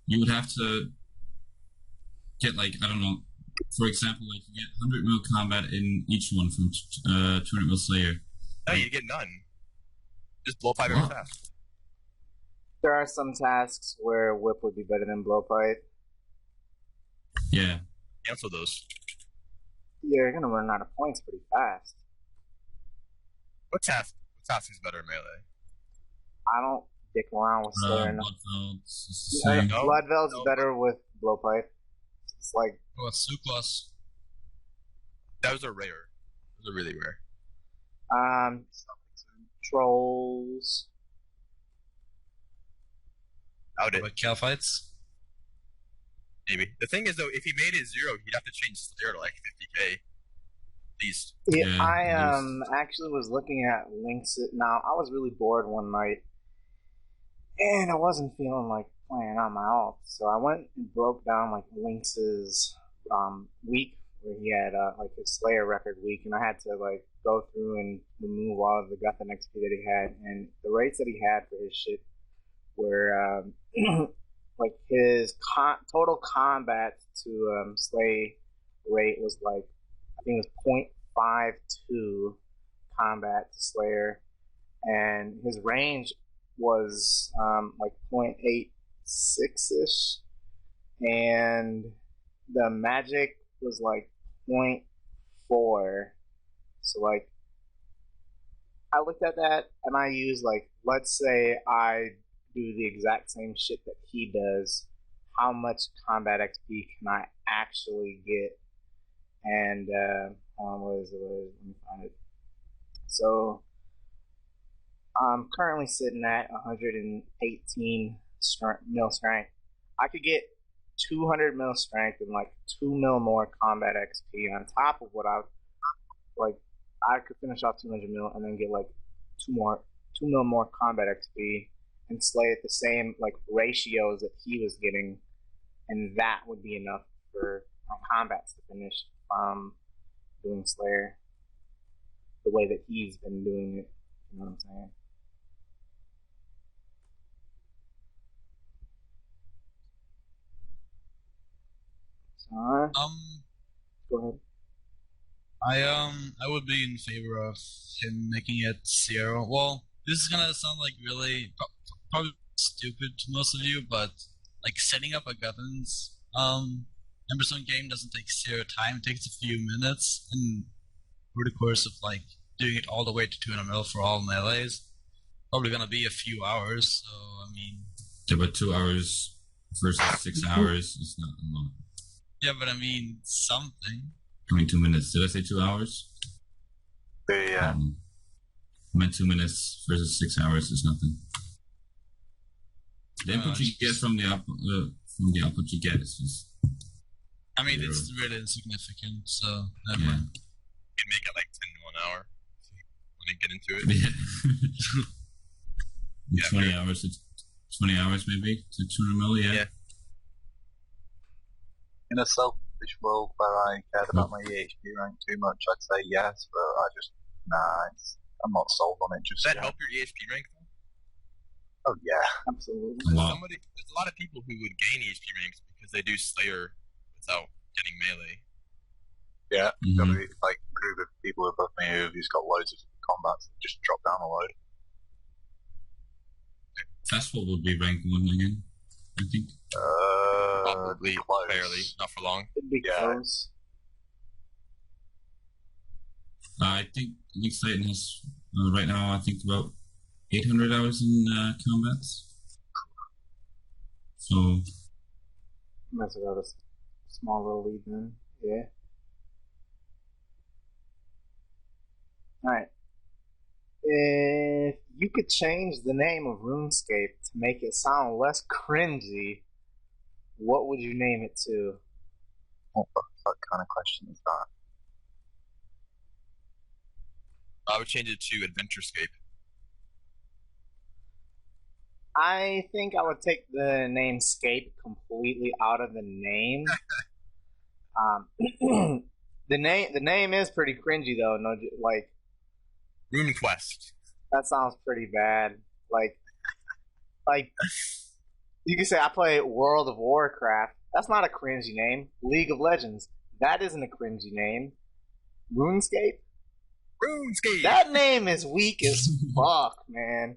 you would have to get like I don't know. For example, like you get 100 mil combat in each one from 200 mil Slayer. No, you get none. Just blow pipe every What? fast. there are some tasks where whip would be better than blowpipe. Yeah. Cancel those. You're gonna run out of points pretty fast. What task is better in melee? I don't dick around with Slayer enough. Bloodfelds is the same. No. Bloodveld's No. better with blowpipe. It's like What, Suklas? Those are rare. Those are really rare. trolls. Out it. What, Cal fights? Maybe. The thing is, though, if he made it 0, he'd have to change Slayer to like 50k. At least. Yeah, Yeah, I yes. actually was looking at links. Now I was really bored one night, and I wasn't feeling like playing on my alt, so I went and broke down like Lynx's week where he had like his Slayer record week, and I had to like go through and remove all of the Guthan XP that he had, and the rates that he had for his shit were like his total combat to slay rate was like I think it was 0.52 combat to Slayer, and his range was like 0.86 ish, and the magic was like 0.4. So like I looked at that and I used like, let's say I do the exact same shit that he does, how much combat XP can I actually get? And what is it? Let me find it. So I'm currently sitting at 118 mil strength. I could get 200 mil strength and like 2 mil more combat XP on top of what I like. I could finish off 200 mil and then get like 2 mil more combat XP and slay at the same like ratios that he was getting, and that would be enough for my combats to finish doing Slayer the way that he's been doing it. You know what I'm saying? So, go ahead. I would be in favor of him making it 0. Well, this is gonna sound like really probably stupid to most of you, but like setting up a Guthan's Emberstone game doesn't take 0 time. It takes a few minutes, and over the course of like doing it all the way to 200 mil for all melees, probably gonna be a few hours. So I mean, Yeah, but 2 hours versus 6 hours is not a lot. yeah, but I mean something. I mean 2 minutes. Did I say 2 hours? Yeah. I meant 2 minutes versus 6 hours is nothing. The input you get from the output you get is just. I mean, 0. it's really insignificant. So never Yeah. mind. You can make it like 10 in 1 hour. When you get into it. Yeah. 20 hours. 20 hours maybe to 200 mil. Yeah. In a selfish world where I cared about my EHP rank too much, I'd say yes, but I just I'm not sold on it just Does that yet. help your EHP rank though? Oh yeah. Absolutely. A lot. There's a lot of people who would gain EHP ranks because they do Slayer without getting melee. Yeah. Mhm. Got to be, like group of people above me who's got loads of combats that just drop down a load. Fastball would be rank 1 again, I think. Probably, close. barely, not for long. It'd be Yeah. close. I think Nick Slayton has right now. I think about 800 hours in combats. So Must have got a small little lead then. Yeah. Alright. If you could change the name of Runescape to make it sound less cringy, what would you name it to? What the fuck kind of question is that? I would change it to Adventurescape. I think I would take the name Scape completely out of the name. The name is pretty cringy though. No, like RuneQuest. that sounds pretty bad. Like you can say I play World of Warcraft. That's not a cringy name. League of Legends. That isn't a cringy name. RuneScape. RuneScape. That name is weak as fuck, man.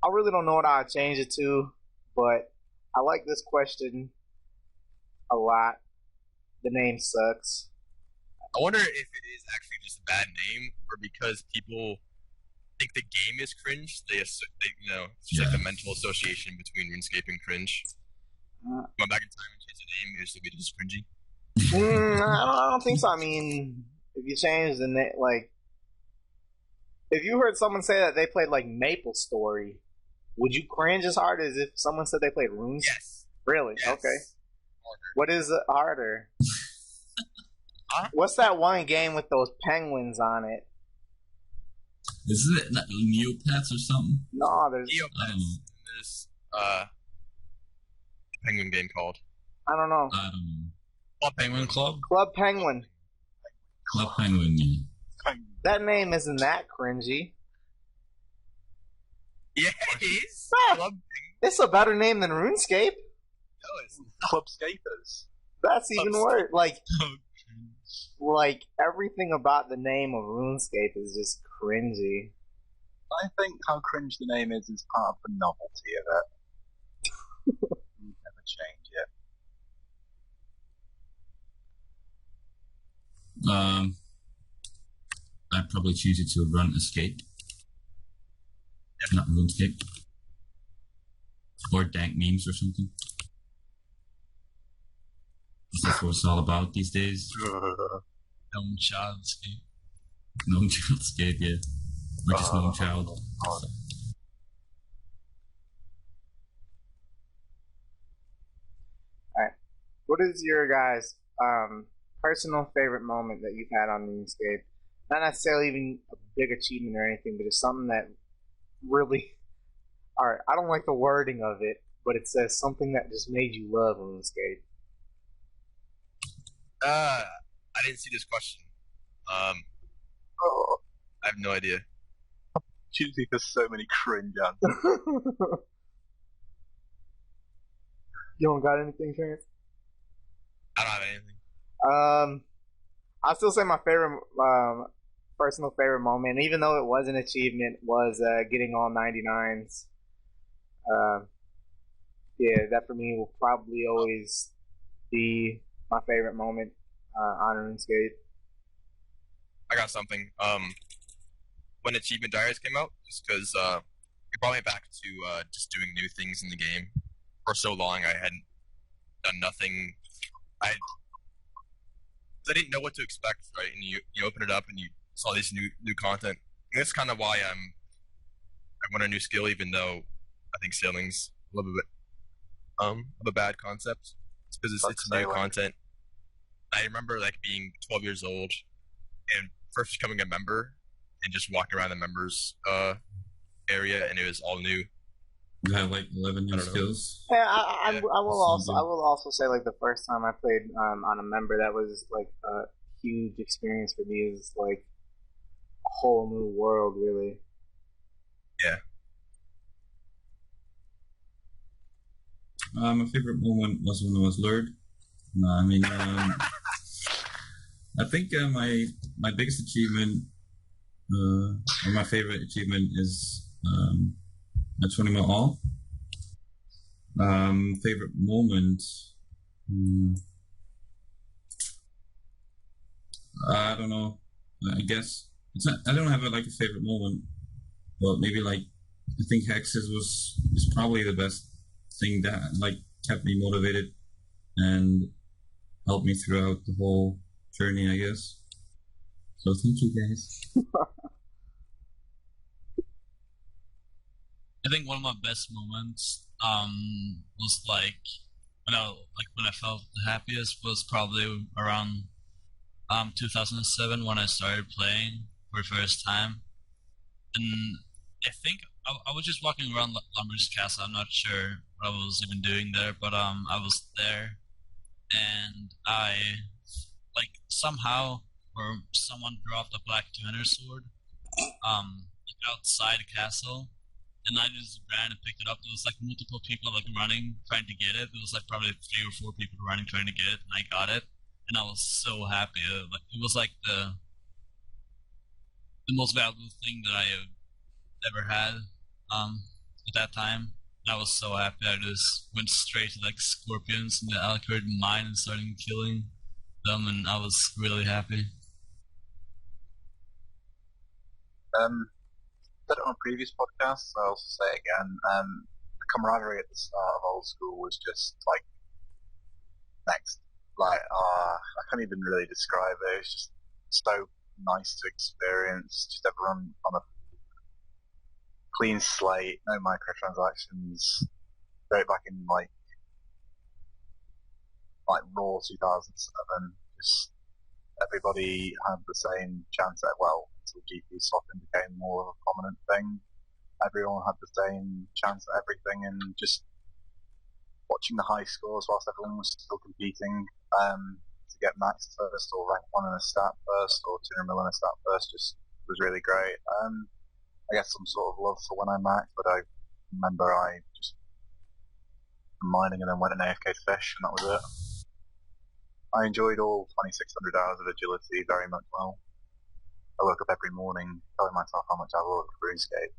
I really don't know what I'd change it to, but I like this question a lot. The name sucks. I wonder if it is actually just a bad name, or because people think the game is cringe. They it's just like the mental association between RuneScape and cringe. Going back in time and change the name, it would be just cringy. I don't think so. I mean, if you change the name, like, if you heard someone say that they played like Maple Story, would you cringe as hard as if someone said they played Runes? Yes. Really? Yes. Okay. Harder. What is it harder? Huh? What's that one game with those penguins on it? Isn't it like Neopets or something? No, there's. There's penguin game called I don't know. I don't know. Penguin Club? Club Penguin. Club Penguin, yeah. That name isn't that cringy. Yeah, it is. Ah, Club it's a better name than RuneScape. No, it's Clubscapers. That's even worse. Like everything about the name of RuneScape is just cringy. I think how cringe the name is part of the novelty of it. Never change it. I'd probably choose it to Runescape. Not RuneScape. Or dank memes or something. That's what it's all about these days. Dumb Childscape. Gnome Childscape, yeah. Or just Gnome Child. Alright. What is your guys' personal favorite moment that you've had on RuneScape? Not necessarily even a big achievement or anything, but it's something that really... Alright, I don't like the wording of it, but it says something that just made you love RuneScape. I didn't see this question. I have no idea. Choosing for so many cringe answers. You don't got anything, Trance? I don't have anything. I'll still say my favorite, personal favorite moment, even though it was an achievement, was getting all 99s. Yeah, that for me will probably always be my favorite moment on RuneScape. I got something. When Achievement Diaries came out, just because it brought me back to just doing new things in the game. For so long, I hadn't done nothing. I didn't know what to expect, right? And you open it up and you saw this new content. And that's kind of why I want a new skill, even though I think sailing's a little bit of a bad concept. It's because it's new content. I remember being 12 years old and first becoming a member and just walking around the members area, and it was all new. You have 11 new skills. Yeah, I will also say the first time I played on a member, that was a huge experience for me. It was a whole new world, really. Yeah. My favorite moment was when I was lured. I think my biggest achievement, or my favorite achievement, is at 20 mil all. Favorite moment, I don't know. I guess it's not. I don't have a favorite moment, but maybe I think Hexis is probably the best thing that kept me motivated and helped me throughout the whole journey, I guess. So thank you guys. I think one of my best moments was like when I felt the happiest was probably around 2007 when I started playing for the first time, and I think I was just walking around Lumber's Castle. I'm not sure what I was even doing there, but I was there, and I somehow or someone dropped a black two-handed sword outside the castle, and I just ran and picked it up. There was multiple people running trying to get it. There was probably 3 or 4 people running trying to get it, and I got it, and I was so happy. It was the most valuable thing that I have ever had at that time. And I was so happy. I just went straight to scorpions in the Alucard mine and started killing them, and I was really happy. Said it on previous podcasts, I'll also say it again. The camaraderie at the start of old school was just next. I can't even really describe it. It's just so nice to experience. Just everyone on a clean slate, no microtransactions. Go back in Raw 2007. Just everybody had the same chance at until GP swapping became more of a prominent thing. Everyone had the same chance at everything, and just watching the high scores whilst everyone was still competing to get max first or rank 1 in a stat first or 200 mil in a stat first just was really great. I guess some sort of love for when I maxed, but I remember I just mining and then went in AFK to fish, and that was it. I enjoyed all 2,600 hours of agility very much well. I woke up every morning telling myself how much I loved Runescape.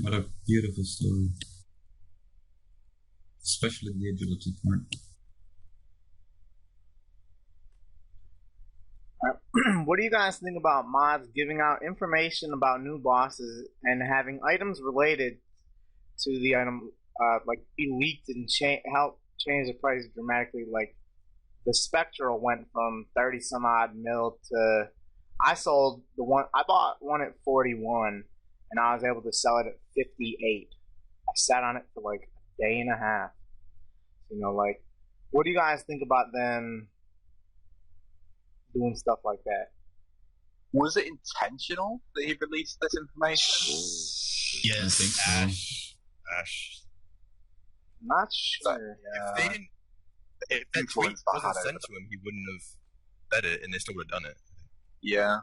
What a beautiful story. Especially the agility part. What do you guys think about mods giving out information about new bosses and having items related to the item be leaked and help change the price dramatically? The Spectral went from 30 some odd mil to I bought one at 41 and I was able to sell it at 58. I sat on it for a day and a half. What do you guys think about them doing stuff like that? Was it intentional that he released this information? Yes. I think so. Ash. Not sure. If they didn't, if that tweet wasn't sent to him, he wouldn't have said it, and they still would have done it. Yeah.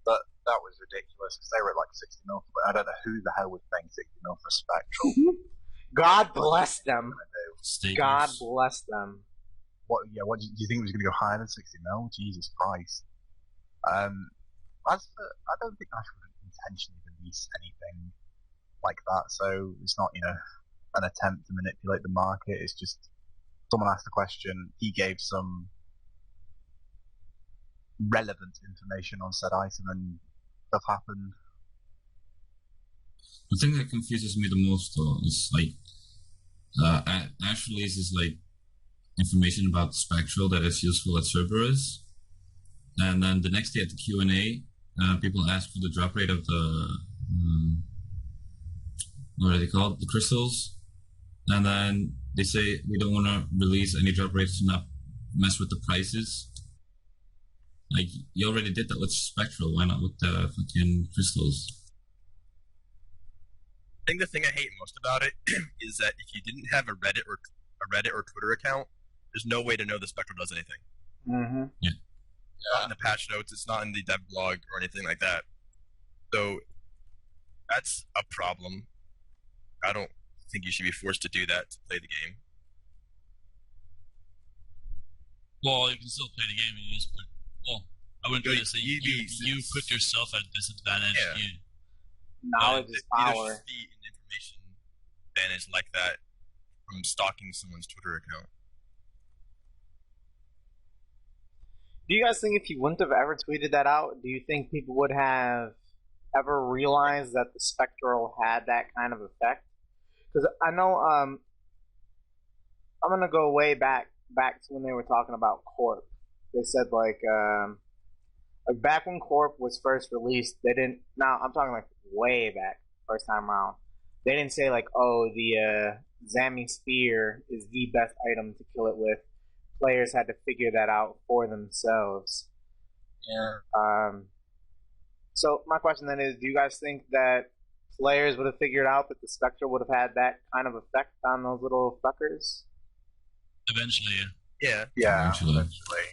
But that was ridiculous, because they were at 60 mil. But I don't know who the hell was paying 60 mil for Spectral. God bless them. Staples. God bless them. What do you think it was going to go higher than 60 mil? Jesus Christ. I don't think Ash would intentionally release anything like that, so it's not, an attempt to manipulate the market. It's just someone asked a question, he gave some relevant information on said item, and stuff happened. The thing that confuses me the most, though, is Ash releases information about Spectral that is useful at Cerberus, and then the next day at the Q&A, people ask for the drop rate of the what are they called? The crystals, and then they say we don't want to release any drop rates to not mess with the prices. You already did that with Spectral. Why not with the fucking crystals? I think the thing I hate most about it is that if you didn't have a Reddit or Twitter account, there's no way to know the Spectral does anything. Mm-hmm. Yeah. It's not in the patch notes. It's not in the dev blog or anything like that. So that's a problem. I don't think you should be forced to do that to play the game. Well, you can still play the game and you just put. Well, I wouldn't really say you put yourself at a disadvantage. Yeah. Knowledge is power. You should be an information advantage like that from stalking someone's Twitter account. Do you guys think if you wouldn't have ever tweeted that out, do you think people would have ever realized that the Spectral had that kind of effect? Because I know, I'm gonna go way back to when they were talking about Corp. They said like back when Corp was first released, they didn't. Now I'm talking way back, first time around. They didn't say like, oh, the Zami Spear is the best item to kill it with. Players had to figure that out for themselves. Yeah. So my question then is, do you guys think that players would have figured out that the Spectral would have had that kind of effect on those little fuckers? Eventually, yeah. Yeah, Eventually. eventually.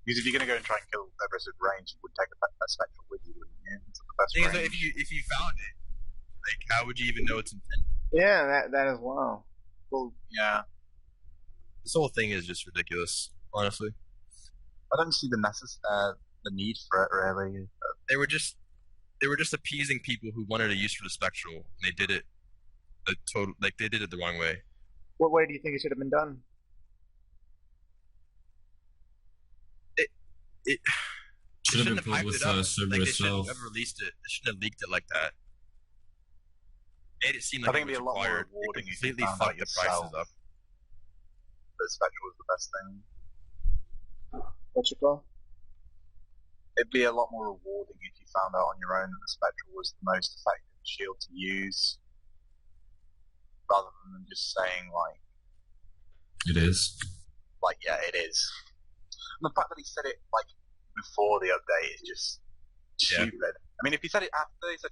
Because if you're going to go and try and kill Everest with range, you would take a Spectral with you, wouldn't you? It's the best Thing is, range. if you found it, like, how would you even know it's intended? Yeah, that as well. Well, yeah. This whole thing is just ridiculous, honestly. I don't see the need for it, really. They were just appeasing people who wanted a use for the Spectral, and they did it they did it the wrong way. What way do you think it should have been done? It Should have been hyped put with it up. server Like, they shouldn't itself. have released it. They shouldn't have leaked it like that. Made it seem like I think it it'd was be a lot more required. rewarding It if you completely found out fucked the prices yourself. up. But Spectral was the best thing. What's your call? It'd be a lot more rewarding if you found out on your own that the Spectral was the most effective shield to use, rather than just saying It is. yeah, it is. And the fact that he said it before the update is just Yeah. stupid. I mean, if he said it after, he said,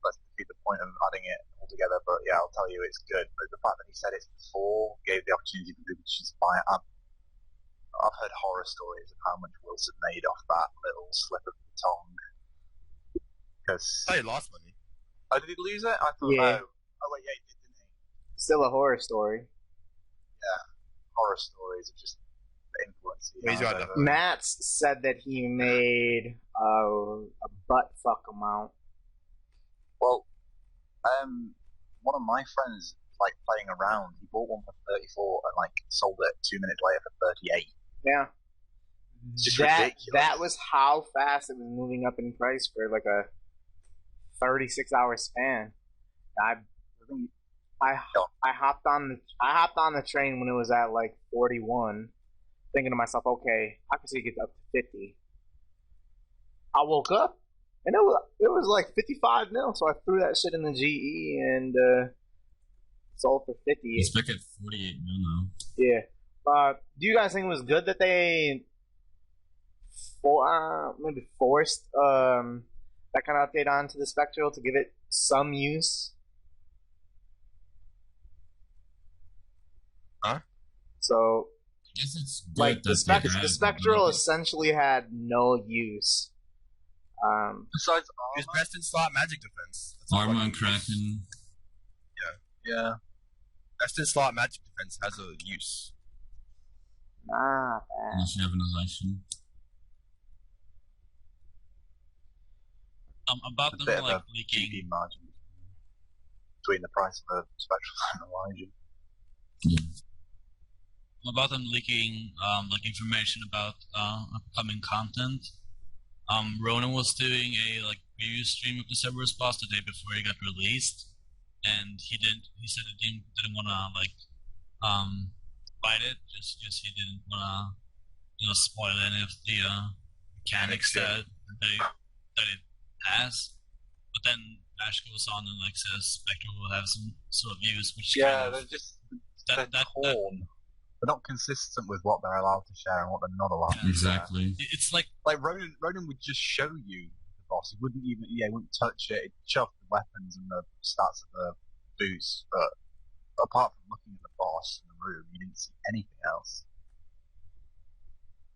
let's defeat the point of adding it all together. But yeah, I'll tell you, it's good. But the fact that he said it before gave the opportunity for people to just buy it. I've heard horror stories of how much Wilson made off that little slip of the tongue. Because Oh, he lost money. did he lose it? I thought, Yeah. oh wait, yeah, he did, didn't he? Still a horror story. Horror stories of just the influence. he He's has got over- Matt said that he made a butt fuck amount. Well, one of my friends, playing around, he bought one for 34 and sold it 2 minutes later for 38. Yeah. It's just that ridiculous. that was how fast it was moving up in price for like a 36-hour span. I hopped on the train when it was at 41, thinking to myself, okay, I can see it get up to 50. I woke up and it was 55 mil, so I threw that shit in the GE and sold for 50. It's back at 48 mil now. Yeah. Do you guys think it was good that they maybe forced that kind of update onto the Spectral to give it some use? Huh? So, I guess it's good the Spectral essentially had no use. Besides He was armor, best in slot magic defense. That's all Armor I and use. Kraken. yeah. Best in slot magic defense has a use. Nah, bad. Unless you have an election. About A them bit of a leaking. GP margin between the price of a Spectral and Elijah. About them leaking information about upcoming content. Rune was doing a review stream of the Cerberus boss the day before he got released, and he said he didn't want to fight it just because he didn't want to spoil any of the mechanics that it has. But then Ash goes on and says Spectral will have some sort of use, which Yeah, kind of, they're just they're torn. They're not consistent with what they're allowed to share and what they're not allowed to share. Exactly. it's like Ronan would just show you the boss. He wouldn't even, he wouldn't touch it. He'd show off the weapons and the stats of the boost, but apart from looking at the boss in the room, you didn't see anything else.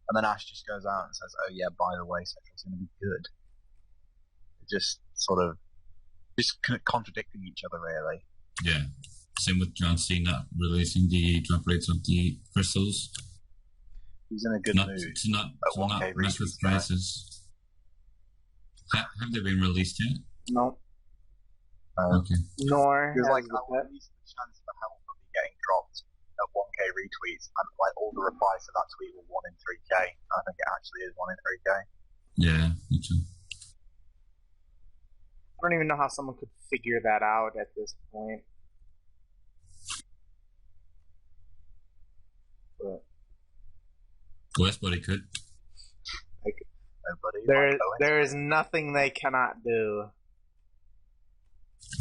And then Ash just goes out and says, oh yeah, by the way, Spectral's going to be good. It just sort of, just contradicting each other, really. Yeah. Same with John Cena releasing the drop rates of the crystals. He's in a good Not mood. to not At 1K mess with retweets, right? prices. Have they been released yet? No. Okay. Nor He was has like, the I will release the chance for Hellhound getting dropped at 1K retweets, and all the replies to that tweet were 1 in 3K. I think it actually is 1 in 3K. Yeah, me too. I don't even know how someone could figure that out at this point. But West, but he could. Nobody. There is nothing they cannot do.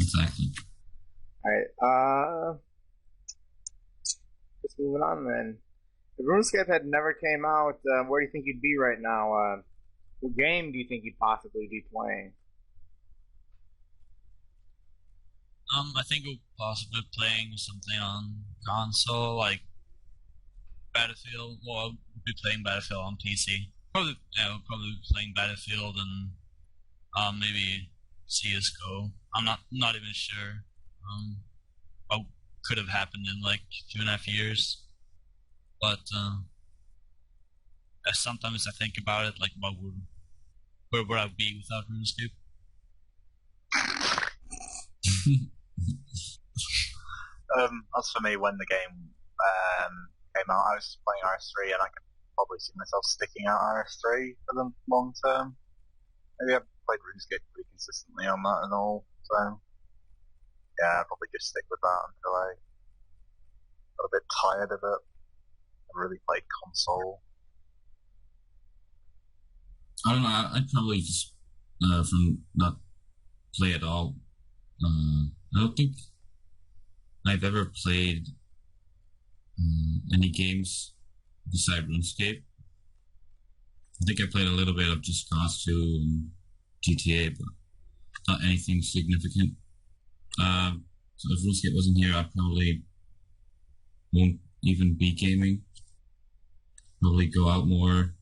Exactly. Alright, let's move on then. If RuneScape had never came out, where do you think you'd be right now? What game do you think you'd possibly be playing? I think we're possibly playing something on console, like Battlefield. Well, I'll be playing Battlefield on PC. Probably be playing Battlefield and maybe CS:GO. I'm not even sure. What could have happened in like 2.5 years, but sometimes I think about it, like where would I be without RuneScape? As for me, when the game came out, I was playing RS3, and I could probably see myself sticking out RS3 for the long term. Maybe I've played RuneScape pretty consistently on that and all, so yeah, I'll probably just stick with that until I got a bit tired of it. I really played console. I don't know. I'd probably just from not play at all. I don't think I've ever played any games beside RuneScape. I think I played a little bit of just Cause 2 and GTA, but not anything significant. So if RuneScape wasn't here, I probably won't even be gaming. Probably go out more,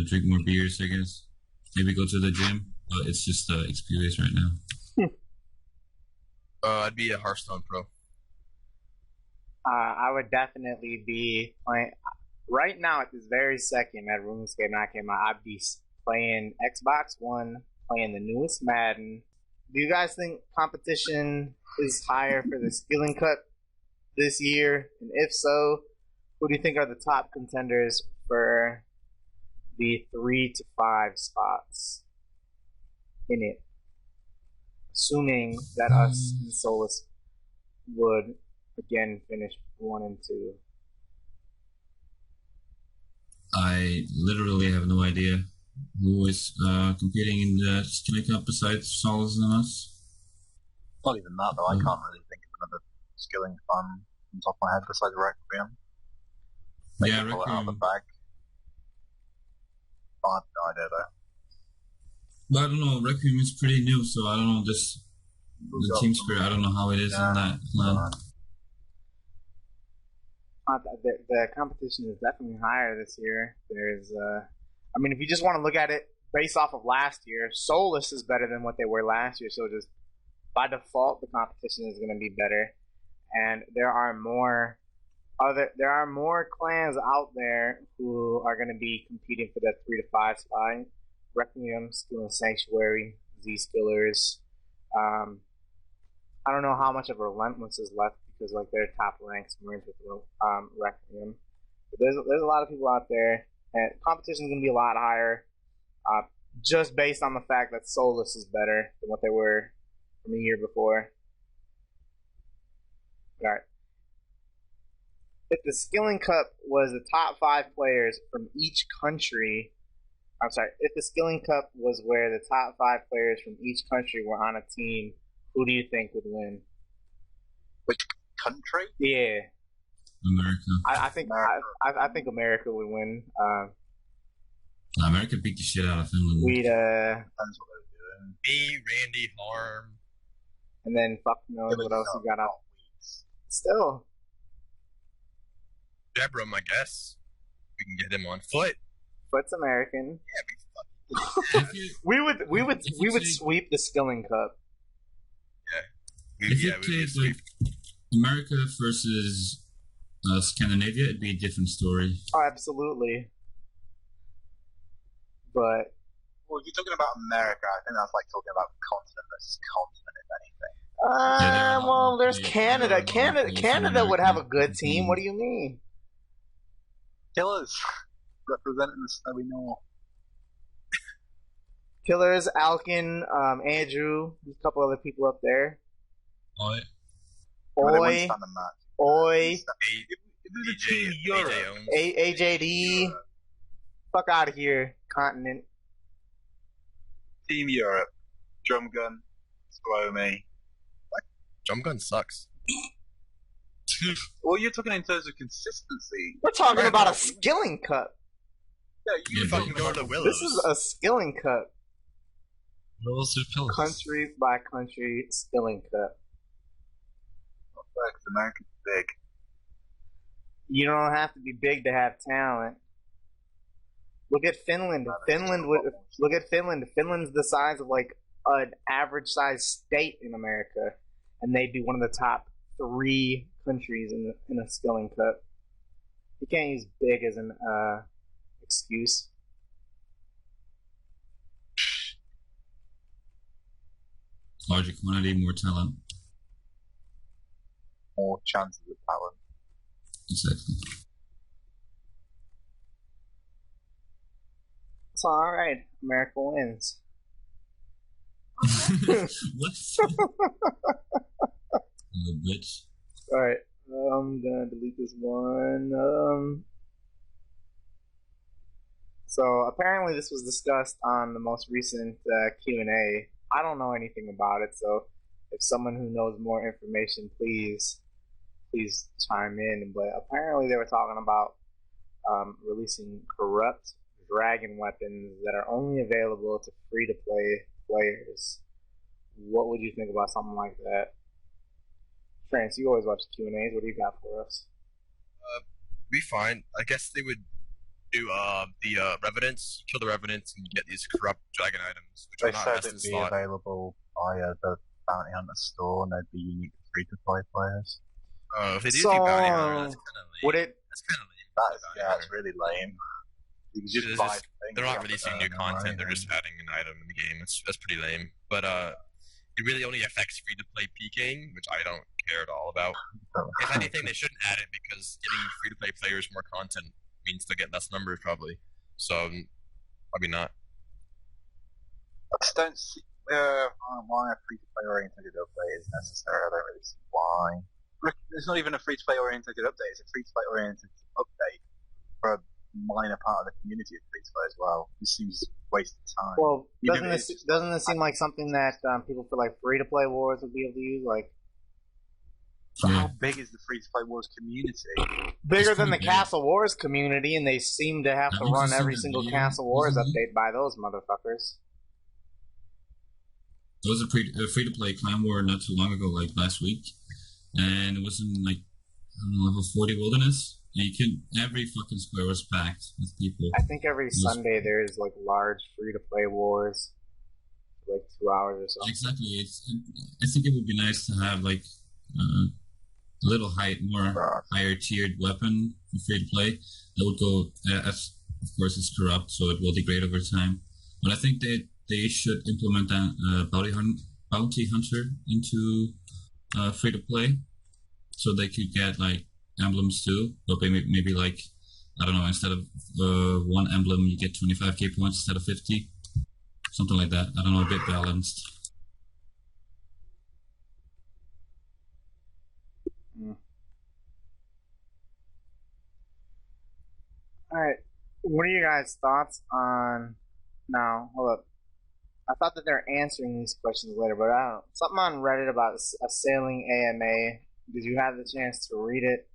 drink more beers, I guess. Maybe go to the gym, but it's just experience right now. I'd be a Hearthstone pro. I would definitely be playing. Right now, at this very second, that RuneScape not came out, I'd be playing Xbox One, playing the newest Madden. Do you guys think competition is higher for the Skilling Cup this year? And if so, who do you think are the top contenders for the 3 to 5 spots in it? Assuming that us and Solus would again finish 1 and 2. I literally have no idea who is competing in the Skilling Cup besides Solus and us. Not even that, though. I can't really think of another Skilling fan on the top of my head besides Requiem. They Yeah, can pull it out of the Requiem. bag. I have no idea, though. But I don't know, Requiem is pretty new, so I don't know the team spirit, I don't know how it is in that clan. The competition is definitely higher this year. There's, I mean, if you just want to look at it based off of last year, Solus is better than what they were last year. So just by default, the competition is going to be better. And there are more clans out there who are going to be competing for that 3 to 5 spot. Requiem, Skill and Sanctuary, Z Skillers. I don't know how much of Relentless is left because like their top ranks merge with Requiem. But there's a lot of people out there, and competition is going to be a lot higher, just based on the fact that Solus is better than what they were from the year before. All right. If the Skilling Cup was the top 5 players from each country, I'm sorry, if the Skilling Cup was where the top 5 players from each country were on a team, who do you think would win? Which country? Yeah, America. I think America. I think America would win. America beat the shit out of Finland. We'd Depends what they're doing. Me, Randy, Harm. and then fuck knows what else you got out. Still, Jebram, I guess. We can get him on foot. Foot's American. Yeah, We would sweep the Skilling Cup. If you we played just like America versus Scandinavia, it'd be a different story. Oh, absolutely. But Well, if you're talking about America, I think that's like talking about continent versus continent, if anything. well, there's Canada. Canada Canada would have a good team. What do you mean? Killers representing the snowy north. Killers, Alkin, Andrew, there's a couple other people up there. Oi. Well, they wouldn't Oi, stand a match. Oi, If it was a team Europe, AJD. Fuck out of here, continent. Team Europe, drum gun, Squomy. Drum gun sucks. Well, you're talking in terms of consistency. We're talking about a skilling cup. Yeah, You fucking go to the Willows. This is a skilling cup. Willows or pillows? Country by country skilling cup. Not fair, 'cause America's big. You don't have to be big to have talent. Look at Finland. Look at Finland. Finland's the size of like an average sized state in America, and they'd be one of the top 3 countries in a skilling cup. You can't use big as an excuse. Larger quantity, more talent. More chances of talent. Exactly. It's alright. America wins. What? Bitch. Alright. I'm gonna delete this one. So apparently this was discussed on the most recent Q&A. I don't know anything about it, so if someone who knows more information, please chime in. But apparently they were talking about releasing corrupt dragon weapons that are only available to free-to-play players. What would you think about something like that? Trance, you always watch Q&As. What do you got for us? Be fine. I guess they would do the Revenants. You kill the Revenants and you get these corrupt dragon items, which They are not said best in it'd be slot. available via the Bounty Hunter store, and they'd be unique to free-to-play players. If they do So, Bounty Hunter, that's kind of lame. Would it? That's kind of lame. That's really lame. You can just It's buy just- things They're not off releasing of new them, content. right? They're just adding an item in the game. That's pretty lame. But it really only affects free-to-play PKing, which I don't care at all about. If anything, they shouldn't add it because getting free-to-play players more content means they'll get less numbers probably. So probably not. I just don't see why a free-to-play oriented update is necessary. I don't really see why. It's not even a free-to-play oriented update. It's a free-to-play oriented update for a minor part of the community of free-to-play as well. It seems a waste of time. Well, Even doesn't this seem like something that people feel like free-to-play wars would be able to use? Like So Yeah. how big is the free-to-play wars community? bigger than the pretty big. Castle Wars community, and they seem to have to Haven't run you every seen single the video? Castle Wars Mhm. update by those motherfuckers. There was a free-to-play clan war not too long ago, like last week, and it was in like level 40 wilderness. And every fucking square was packed with people. I think every Sunday there's like large free-to-play wars, for like 2 hours or something. Exactly. I think it would be nice to have like a little higher tiered weapon for free-to-play that would go. As of course, it's corrupt, so it will degrade over time. But I think they should implement a bounty hunter into free-to-play, so they could get like emblems too, but maybe like, I don't know, instead of one emblem you get 25k points instead of 50, something like that. I don't know, a bit balanced. Alright, what are your guys' thoughts on... Now, hold up. I thought that they're answering these questions later, but I don't... Something on Reddit about a sailing AMA. Did you have the chance to read it?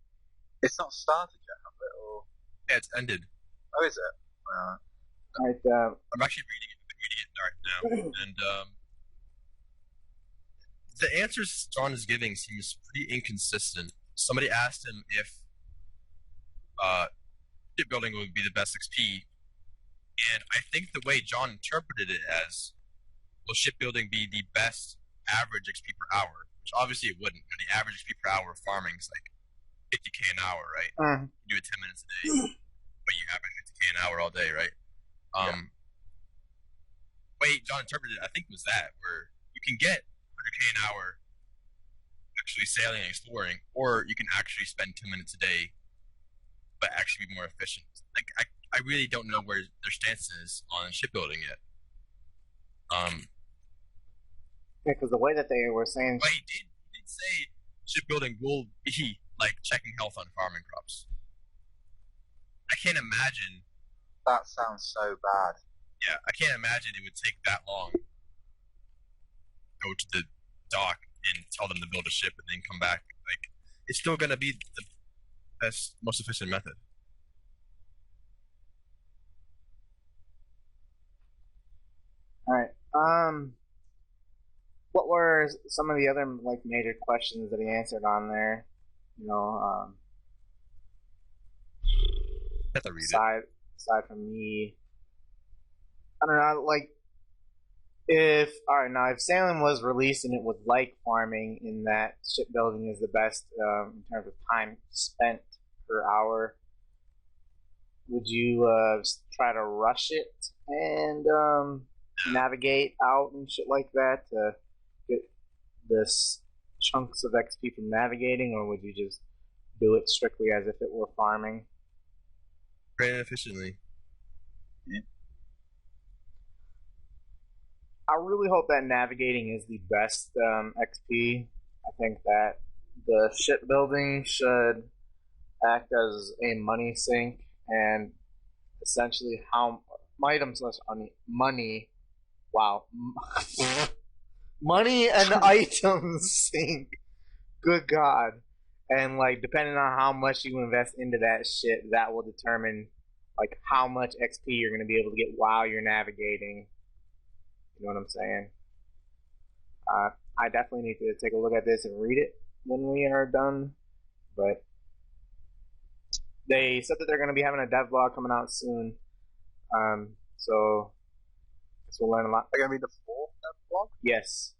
It's not started yet, have it? Or... Yeah, it's ended. Oh, is it? Alright, I'm actually reading it right now, and the answers John is giving seems pretty inconsistent. Somebody asked him if shipbuilding would be the best XP, and I think the way John interpreted it as, will shipbuilding be the best average XP per hour? Which obviously it wouldn't. The average XP per hour of farming is like 50k an hour, right? You do it 10 minutes a day, but you average 50k an hour all day, right? Way John interpreted it, I think, was that, where you can get 100k an hour actually sailing and exploring, or you can actually spend 10 minutes a day but actually be more efficient. Like, I really don't know where their stance is on shipbuilding yet. because the way that they were saying... But he did say shipbuilding will be like checking health on farming crops. I can't imagine. That sounds so bad. Yeah, I can't imagine it would take that long. Go to the dock and tell them to build a ship and then come back. Like, it's still gonna be the best, most efficient method. All right. What were some of the other like major questions that he answered on there? You know, I have to read it. aside from me, I don't know. Like, if sailing was released and it was like farming in that shipbuilding is the best in terms of time spent per hour, would you try to rush it and navigate out and shit like that to get this chunks of XP from navigating, or would you just do it strictly as if it were farming? Very efficiently. Yeah. I really hope that navigating is the best XP. I think that the shipbuilding should act as a money sink, and essentially how items less money. Wow, money and items sink. Good God! And like depending on how much you invest into that shit, that will determine like how much XP you're going to be able to get while you're navigating. You know what I'm saying? I definitely need to take a look at this and read it when we are done. But they said that they're going to be having a devlog coming out soon. So I guess we'll learn a lot. They're going to be the fourth vlog? Yes.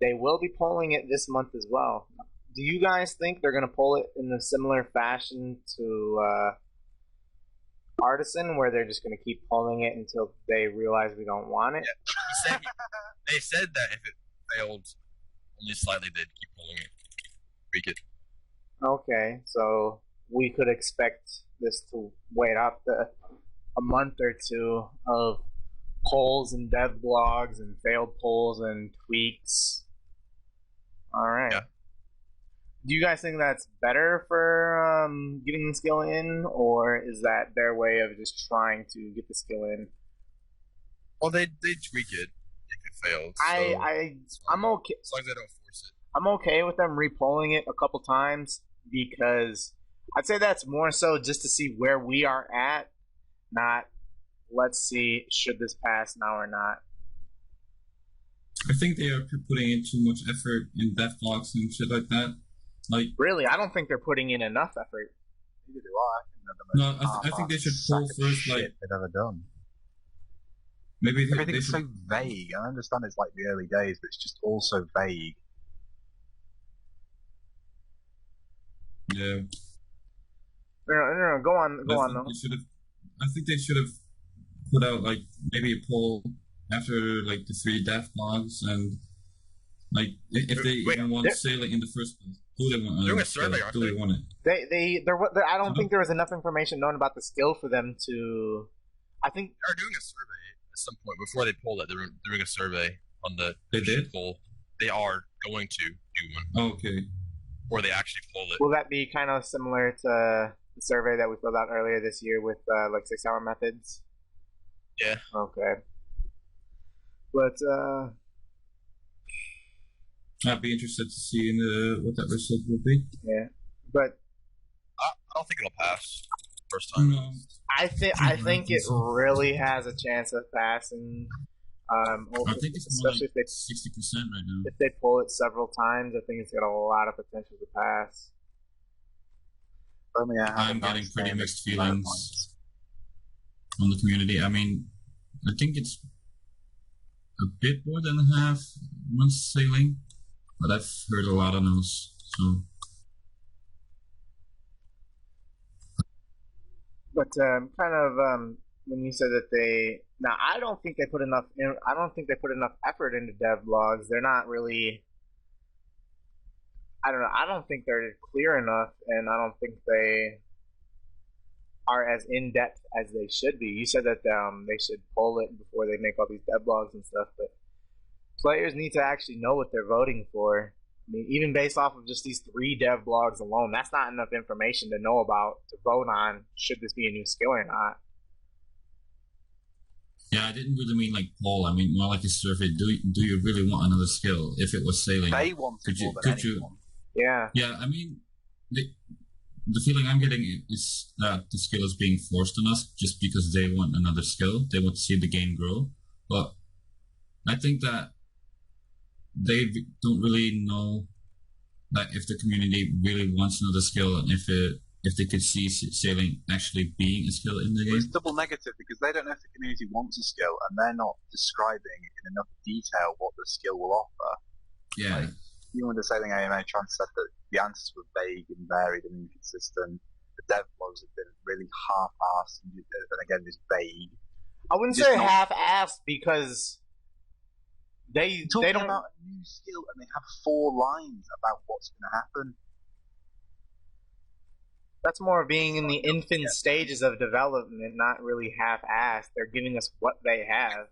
They will be polling it this month as well. Do you guys think they're going to poll it in a similar fashion to Artisan, where they're just going to keep polling it until they realize we don't want it? Yeah. They said that if it failed only slightly, they'd keep polling it. Tweak it. Okay, so we could expect this to wait up a month or two of polls and dev blogs and failed polls and tweaks. All right. Yeah. Do you guys think that's better for getting the skill in, or is that their way of just trying to get the skill in? Well, they tweak it if it failed. I'm okay. As long as they don't force it. I'm okay with them repolling it a couple times, because I'd say that's more so just to see where we are at, not let's see should this pass now or not. I think they are putting in too much effort in death blocks and shit like that. Like, really, I don't think they're putting in enough effort. Neither do I. I think they should pull first, like, they've ever done. Maybe Everything's so vague. I understand it's like the early days, but it's just all so vague. Yeah. No, go on, though. I think they should have put out, like, maybe a poll after, like, the 3 death logs, and, like, if they even want sailing in the first place. Do they want doing a survey, do they want it? I don't think there was enough information known about the skill for them to. I think they're doing a survey at some point before they poll it. They're doing a survey on the poll. They are going to do one. Oh, okay. Or they actually poll it. Will that be kind of similar to the survey that we filled out earlier this year with like 6-hour methods? Yeah. Okay. But I'd be interested to see what that result will be. Yeah, but I don't think it'll pass first time. No. I think it really has a chance of passing. I think it's especially more like 60% right now. If they pull it several times, I think it's got a lot of potential to pass. I'm getting pretty mixed feelings on the community. I mean, I think it's a bit more than half once sailing, but I've heard a lot of no's. So, but when you said that I don't think they put enough. I don't think they put enough effort into dev blogs. They're not really. I don't know. I don't think they're clear enough, and I don't think they are as in depth as they should be. You said that they should poll it before they make all these dev blogs and stuff, but players need to actually know what they're voting for. I mean, even based off of just these 3 dev blogs alone, that's not enough information to know about to vote on should this be a new skill or not. Yeah, I didn't really mean like poll. I mean more like a survey. Do you really want another skill? If it was sailing, They want it more than anyone. Yeah. Yeah, I mean, the feeling I'm getting is that the skill is being forced on us just because they want another skill. They want to see the game grow. But I think that they don't really know that if the community really wants another skill and if they could see sailing actually being a skill in the Well, it's game. double negative because they don't know if the community wants a skill and they're not describing in enough detail what the skill will offer. Yeah. Like, even with the sailing AMA, Trance said that the answers were vague and varied and inconsistent. The dev blogs have been really half-assed and again just vague. I wouldn't Just say not- half-assed because they Talking don't. about a new skill and they have 4 lines about what's going to happen. That's more being in the infant stages of development, not really half-assed. They're giving us what they have.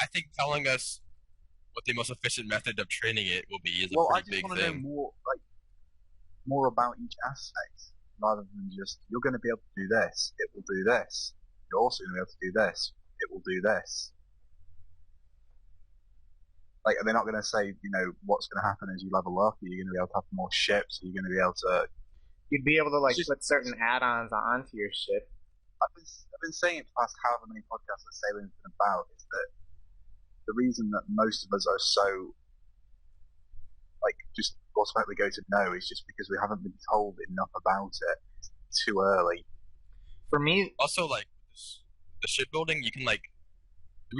I think telling us what the most efficient method of training it will be is Well, a I pretty just big want to know thing. more about each aspect rather than just you're going to be able to do this, it will do this. You're also going to be able to do this, it will do this. Like, they're not going to say, what's going to happen as you level up. Are you going to be able to have more ships? Are you going to be able to? You'd be able to Just- put certain add-ons onto your ship. I've been saying it past however many podcasts that sailing's been about is that the reason that most of us are so just automatically go to no is just because we haven't been told enough about it too early. For me, Also, the shipbuilding, you can the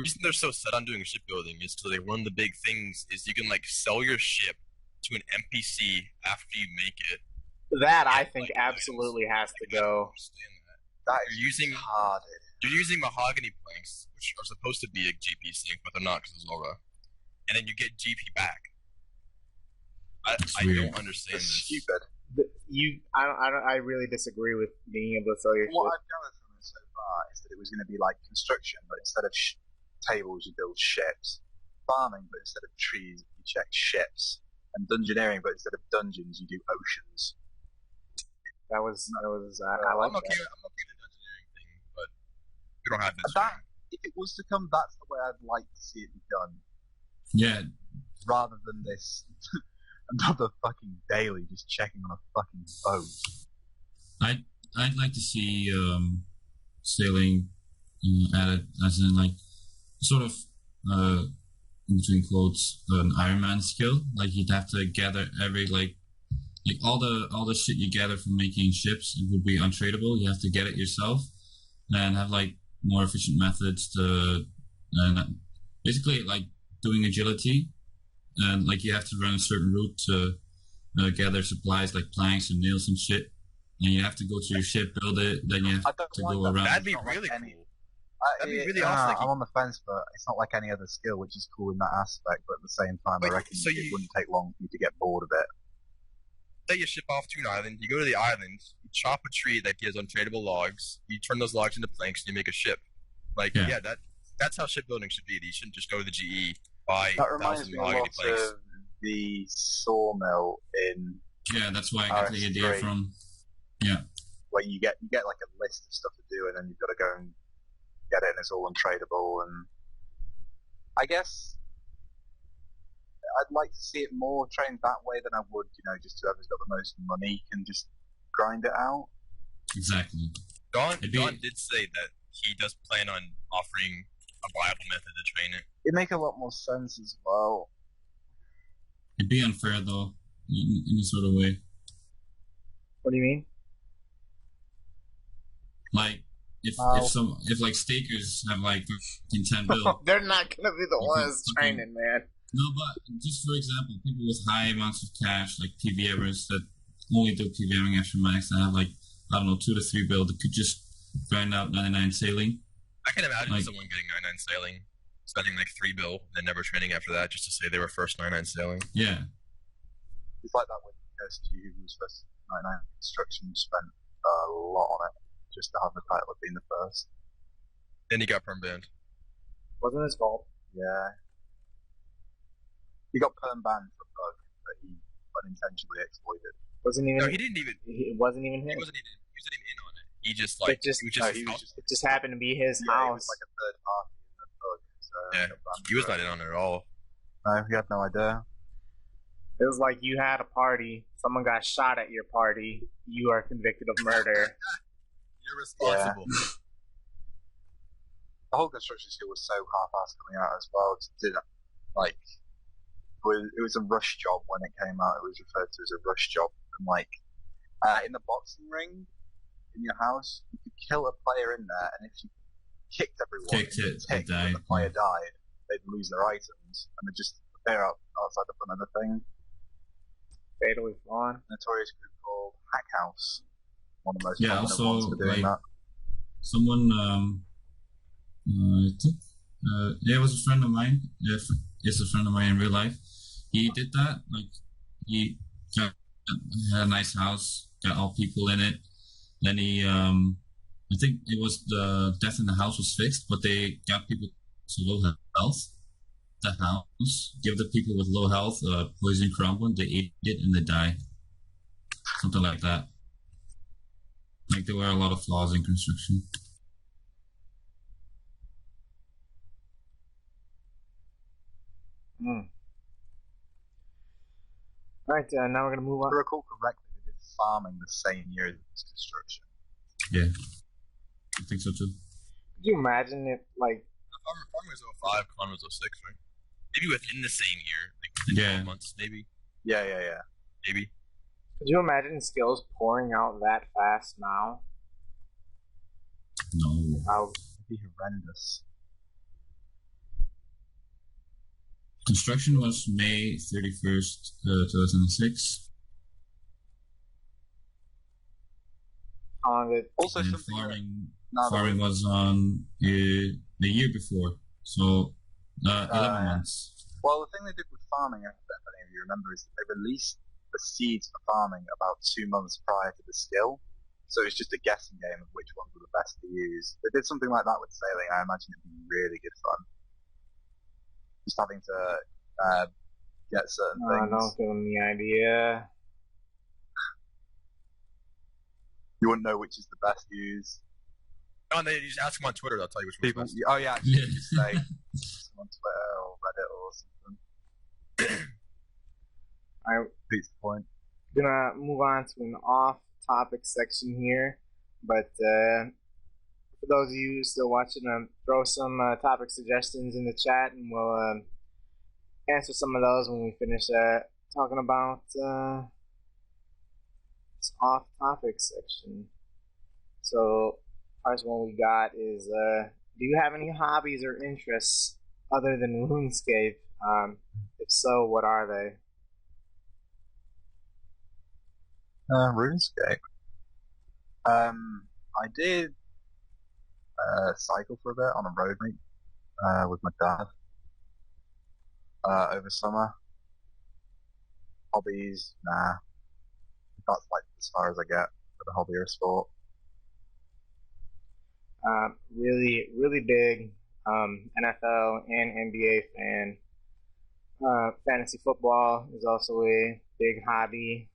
reason they're so set on doing shipbuilding is because one of the big things is you can sell your ship to an NPC after you make it. that I think like, absolutely has to I don't go. understand that. That You're is using- retarded. You're using mahogany planks, which are supposed to be a GP sink, but they're not because of Zulrah. And then you get GP back. I weird. don't understand It's this. stupid. I really disagree with being able to sell your What ship. I've gathered from it so far is that it was going to be like construction, but instead of tables, you build ships. Farming, but instead of trees, you check ships. And dungeoneering, but instead of dungeons, you do oceans. That was I I'm like okay that. with the dungeoneering thing, but we don't have this. That, if it was to come, that's the way I'd like to see it be done. Yeah, Rather than this another fucking daily just checking on a fucking boat. I'd like to see sailing added as in sort of in between quotes an Ironman skill. Like you'd have to gather every all the shit you gather from making ships. It would be untradeable. You have to get it yourself and have more efficient methods to basically doing agility and you have to run a certain route to gather supplies like planks and nails and shit. And you have to go to your ship, build it, then you have I don't to like go that. around. That'd be It's not like really any- cool. That'd be really awesome. I'm on the fence, but it's not like any other skill, which is cool in that aspect. But at the same time, Wait, I reckon so it you- wouldn't take long for you to get bored of it. Say you ship off to an island, you go to the island, you chop a tree that gives untradeable logs, you turn those logs into planks, and you make a ship. Yeah. That's how shipbuilding should be. You shouldn't just go to the GE, buy That reminds 1,000 me a mahogany lot planks. of the sawmill in Yeah, that's why I got the idea RS3. from. where you get like a list of stuff to do, and then you've got to go and get it, and it's all untradeable. And I guess I'd like to see it more trained that way than I would, just whoever's got the most money can just grind it out. Exactly. Don It'd be- did say that he does plan on offering a viable method to train it. It'd make a lot more sense as well. It'd be unfair though, in a sort of way. What do you mean? If stakers have 10 bill. They're not gonna be the Okay, ones okay. training, man. No, but just for example, people with high amounts of cash, like PVMers that only do PVMing after max, that have 2 to 3 bill that could just grind out 99 sailing. I can imagine Like- someone getting 99 sailing, spending 3 bill, then never training after that just to say they were first 99 sailing. Yeah. It's like that with SG, who was first 99 construction, spent a lot on it just to have the title of being the first. Then he got perm banned. Wasn't his fault. Yeah. He got perm banned for a bug that he unintentionally exploited. Wasn't even. No, he didn't even. It wasn't even He him. wasn't even in on it. He just It just it just happened to be his He house. was like a third party in the book. So he was not in on it at all. No, he had no idea. It was like you had a party, someone got shot at your party, you are convicted of murder. You're responsible. Yeah. The whole construction skill was so half-assed coming out as well. It was a rush job when it came out. It was referred to as a rush job. And in the boxing ring in your house, you could kill a player in there, and if you kicked everyone and the player died, they'd lose their items, and they'd just appear outside the front of the thing. Fatally Flawed. Notorious group called Hack House. One of the most also, ones for doing that. Someone, I think, it was a friend of mine. It's a friend of mine in real life. He did that. Like, he had a nice house, got all people in it. Then he, I think it was the death in the house was fixed, but they got people to low health. The house, give the people with low health poison crumbling, they eat it and they die. Something like that. Like, there were a lot of flaws in construction. Alright, now we're going to move on. If I recall correctly, they did farming the same year as construction. Yeah, I think so too. Could you imagine if, like... Farming was 05, Con was 06, right? Maybe within the same year. Like, 12 months, maybe. Yeah. Maybe. Could you imagine skills pouring out that fast now? No. It'd be horrendous. Construction was May 31st, 2006. Also, and something farming was on the year before, so 11 months. Well, the thing they did with farming, if any of you remember, is that they released the seeds for farming about 2 months prior to the skill. So it's just a guessing game of which ones were the best to use. They did something like that with sailing. I imagine it'd be really good fun. Just having to get certain things. Don't give them the idea. You wouldn't know which is the best use. No, they just ask them on Twitter. They'll tell you which one's best. Oh yeah, actually, just say on Twitter or Reddit or something. Alright, Peace point. Gonna move on to an off-topic section here, but for those of you still watching, throw some topic suggestions in the chat, and we'll answer some of those when we finish talking about this off-topic section. So, first one we got is, do you have any hobbies or interests other than Runescape? If so, what are they? RuneScape. I did cycle for a bit on a road meet with my dad over summer. Hobbies, nah. That's like as far as I get with a hobby or a sport. Really, really big NFL and NBA fan. Fantasy football is also a big hobby.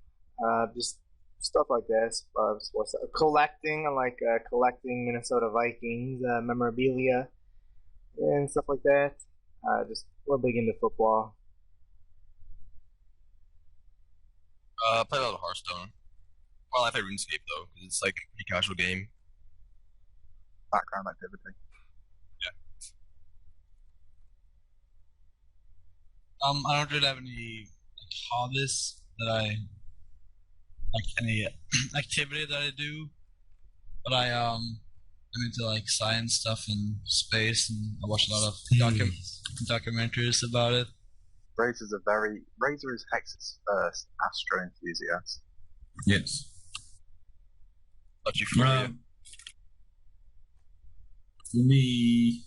Just stuff like this. Sports. Collecting, I like collecting Minnesota Vikings memorabilia and stuff like that. We're big into football. Play a lot of Hearthstone. Well, I play RuneScape though, because it's like a casual game. Background activity. I don't really have any hobbies that I any activity that I do, but I'm into like science stuff and space, and I watch a lot of documentaries about it. Razor is Hexis' first astro enthusiast. Yes. But you for me,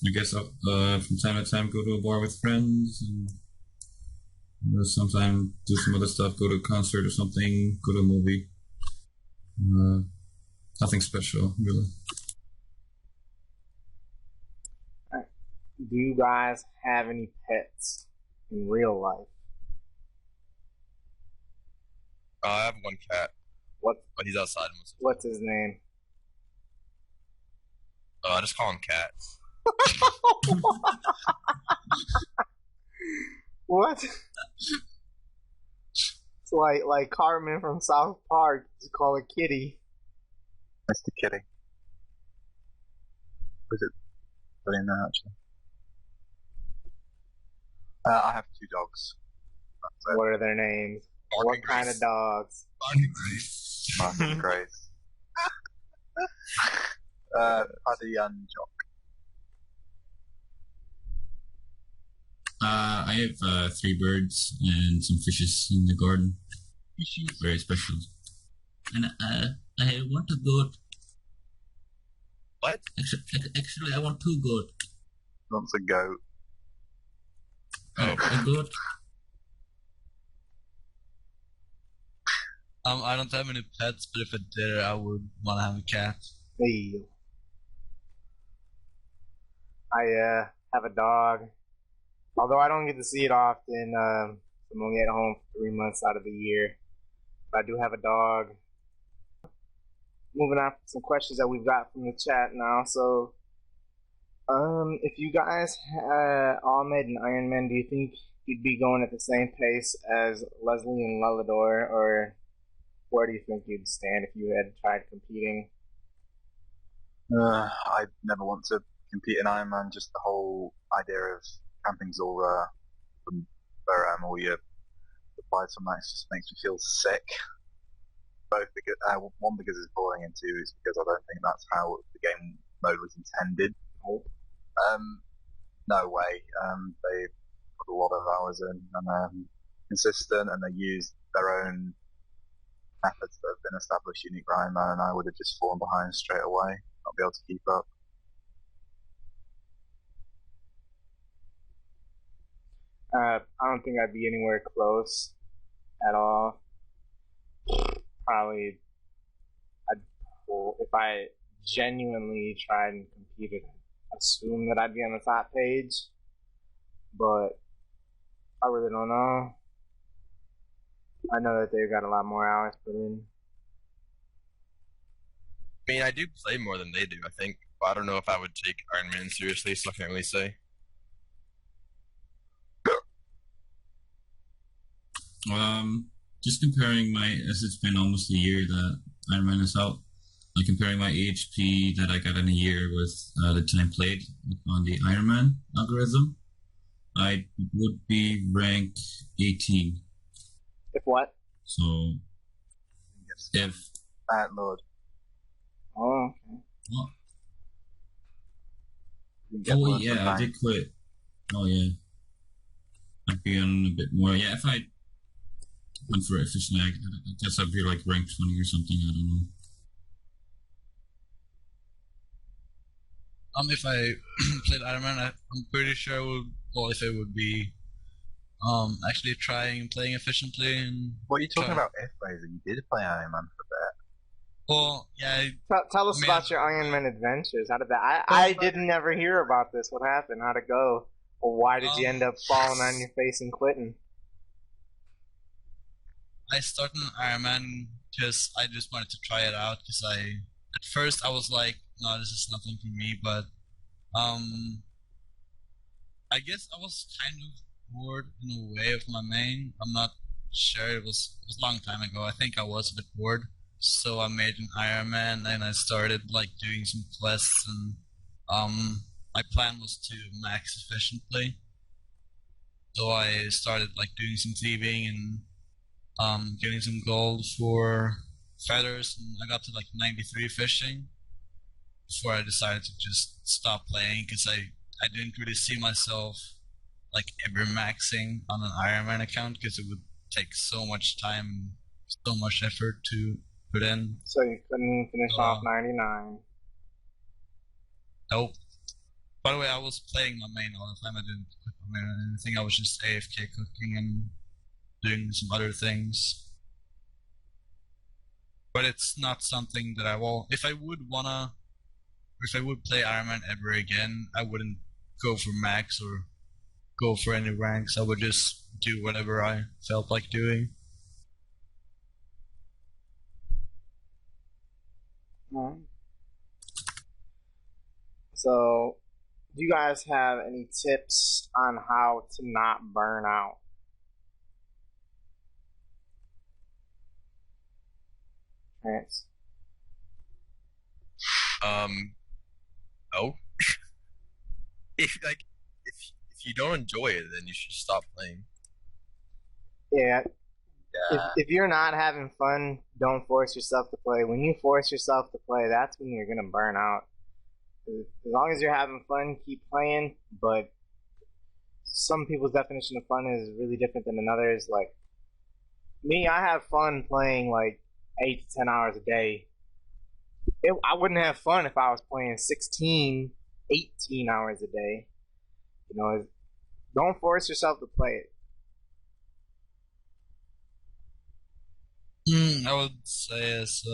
I guess I'll from time to time go to a bar with friends, and sometimes do some other stuff, go to a concert or something, go to a movie. Nothing special, really. Do you guys have any pets in real life? I have one cat. but he's outside. What's his name? I just call him Cat. What? It's like Cartman from South Park. You call it Kitty. Mr. Kitty. Was it in there actually? I have 2 dogs. What are their names? What kind of dogs? Barking Grace. Martin Grace. Paddy and Jock. I have 3 birds and some fishes in the garden. Fishes, very special. And I want a goat. What? Actually, I want 2 goats. Wants a goat. Oh, a goat. I don't have any pets, but if I did, I would want to have a cat. Hey. I have a dog. Although I don't get to see it often. I'm only at home for 3 months out of the year. But I do have a dog. Moving on to some questions that we've got from the chat now. So, if you guys all made an Ironman, do you think you'd be going at the same pace as Leslie and Lellador, or where do you think you'd stand if you had tried competing? I'd never want to compete in Ironman. Just the whole idea of camping Zulrah where all your supplies from max just makes me feel sick. Both because one, because it's boring, and 2 is because I don't think that's how the game mode was intended. No way. They put a lot of hours in and consistent, and they used their own methods that have been established unique for Ironman, and I would have just fallen behind straight away, not be able to keep up. I don't think I'd be anywhere close at all. Probably, if I genuinely tried and competed, I'd assume that I'd be on the top page, but I really don't know. I know that they've got a lot more hours put in. I mean, I do play more than they do, I think, but I don't know if I would take Ironman seriously, so I can't really say. Just comparing as it's been almost a year that Ironman is out, like comparing my AHP that I got in a year with the time played on the Ironman algorithm, I would be rank 18. If what? So, if... Lord. Oh, okay. Oh, yeah, I did quit. Oh, yeah. I'd be on a bit more. Yeah, if I went for efficiently, I guess I'd be like rank 20 or something, I don't know. If I played Ironman, I'm pretty sure I would qualify would be actually playing efficiently. And what are you talking about, F-Razor? You did play Ironman for a bit. Well, yeah. Tell us about your Ironman adventures. How did that? I didn't ever hear about this. What happened? How'd it go? Or why did you end up falling on your face and quitting? I started an Ironman because I just wanted to try it out. Because at first I was like, no, this is nothing for me. But I guess I was kind of bored in a way of my main. I'm not sure. It was a long time ago. I think I was a bit bored. So I made an Ironman and I started like doing some quests, and my plan was to max efficiently. So I started like doing some thieving and getting some gold for feathers, and I got to like 93 fishing before I decided to just stop playing, because I didn't really see myself like ever maxing on an Ironman account, because it would take so much time, so much effort to put in. So you couldn't finish off 99? Nope. By the way, I was playing my main all the time. I didn't quit my main or anything. I was just AFK cooking and doing some other things. But it's not something that I will. If I would play Ironman ever again, I wouldn't go for max or go for any ranks. I would just do whatever I felt like doing. Alright. So, do you guys have any tips on how to not burn out? Trance. No. if you don't enjoy it, then you should stop playing. Yeah. If you're not having fun, don't force yourself to play. When you force yourself to play, that's when you're gonna burn out. As long as you're having fun, keep playing. But some people's definition of fun is really different than another's. Like me, I have fun playing like 8 to 10 hours a day. I wouldn't have fun if I was playing 16, 18 hours a day. You know, don't force yourself to play it. I would say, as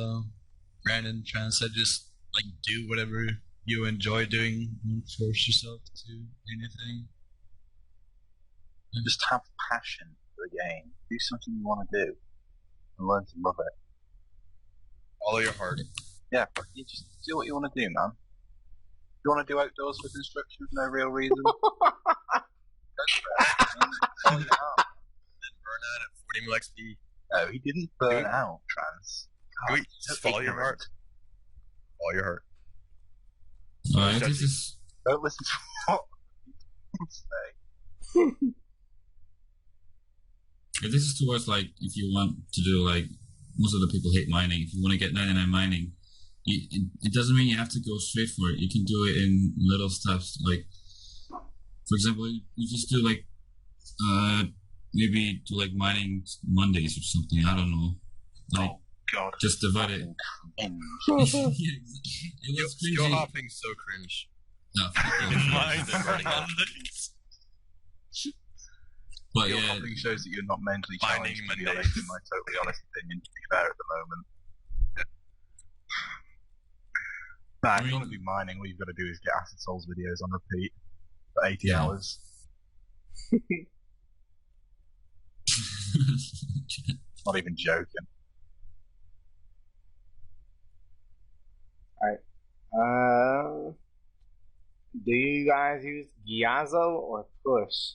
Brandon Trance said, just like do whatever you enjoy doing. Don't force yourself to anything. Just have passion for the game. Do something you want to do, and learn to love it. Follow your heart. Yeah, but you just do what you want to do, man. You want to do outdoors for construction for no real reason? Go for it. Follow your heart. Then burn out at 40 mil XP. No, he didn't burn out, Trance. Wait, just follow your heart. Follow your heart. Alright, this is... Don't listen to what people say. This is towards, like, if you want to do, like, most of the people hate mining. If you want to get 99 mining, it doesn't mean you have to go straight for it. You can do it in little steps. Like, for example, you just do, like, maybe do, like, mining Mondays or something. I don't know. Like, oh, God. Just divide it. Yeah, Skill hopping's so cringe. No, but Skill yeah, hopping shows that you're not mentally Mining challenged, to be Mondays. honest, in my totally honest opinion, to be fair at the moment. Nah, if you want to do mining, all you've got to do is get Acid Souls videos on repeat for 80 hours. Not even joking. Alright. Do you guys use Gyazo or Push?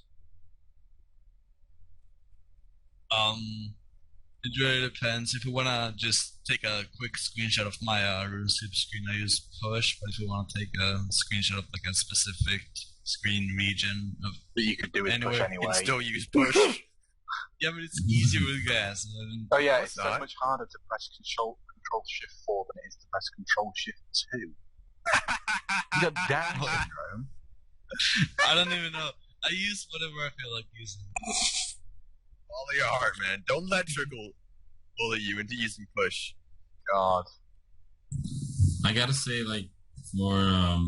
It really depends. If you wanna just take a quick screenshot of my Runescape screen, I use Push. But if you wanna take a screenshot of like a specific screen region of But you could do it anyway, Push anyway. You can still use push. yeah, but it's easier with gas. Oh yeah, What's it's so that? much harder to press Control Shift 4 than it is to press Control Shift 2. You got Down syndrome. I don't even know. I use whatever I feel like using. Follow your heart, man. Don't let Trickool bully you into using push. God. I gotta say, like, for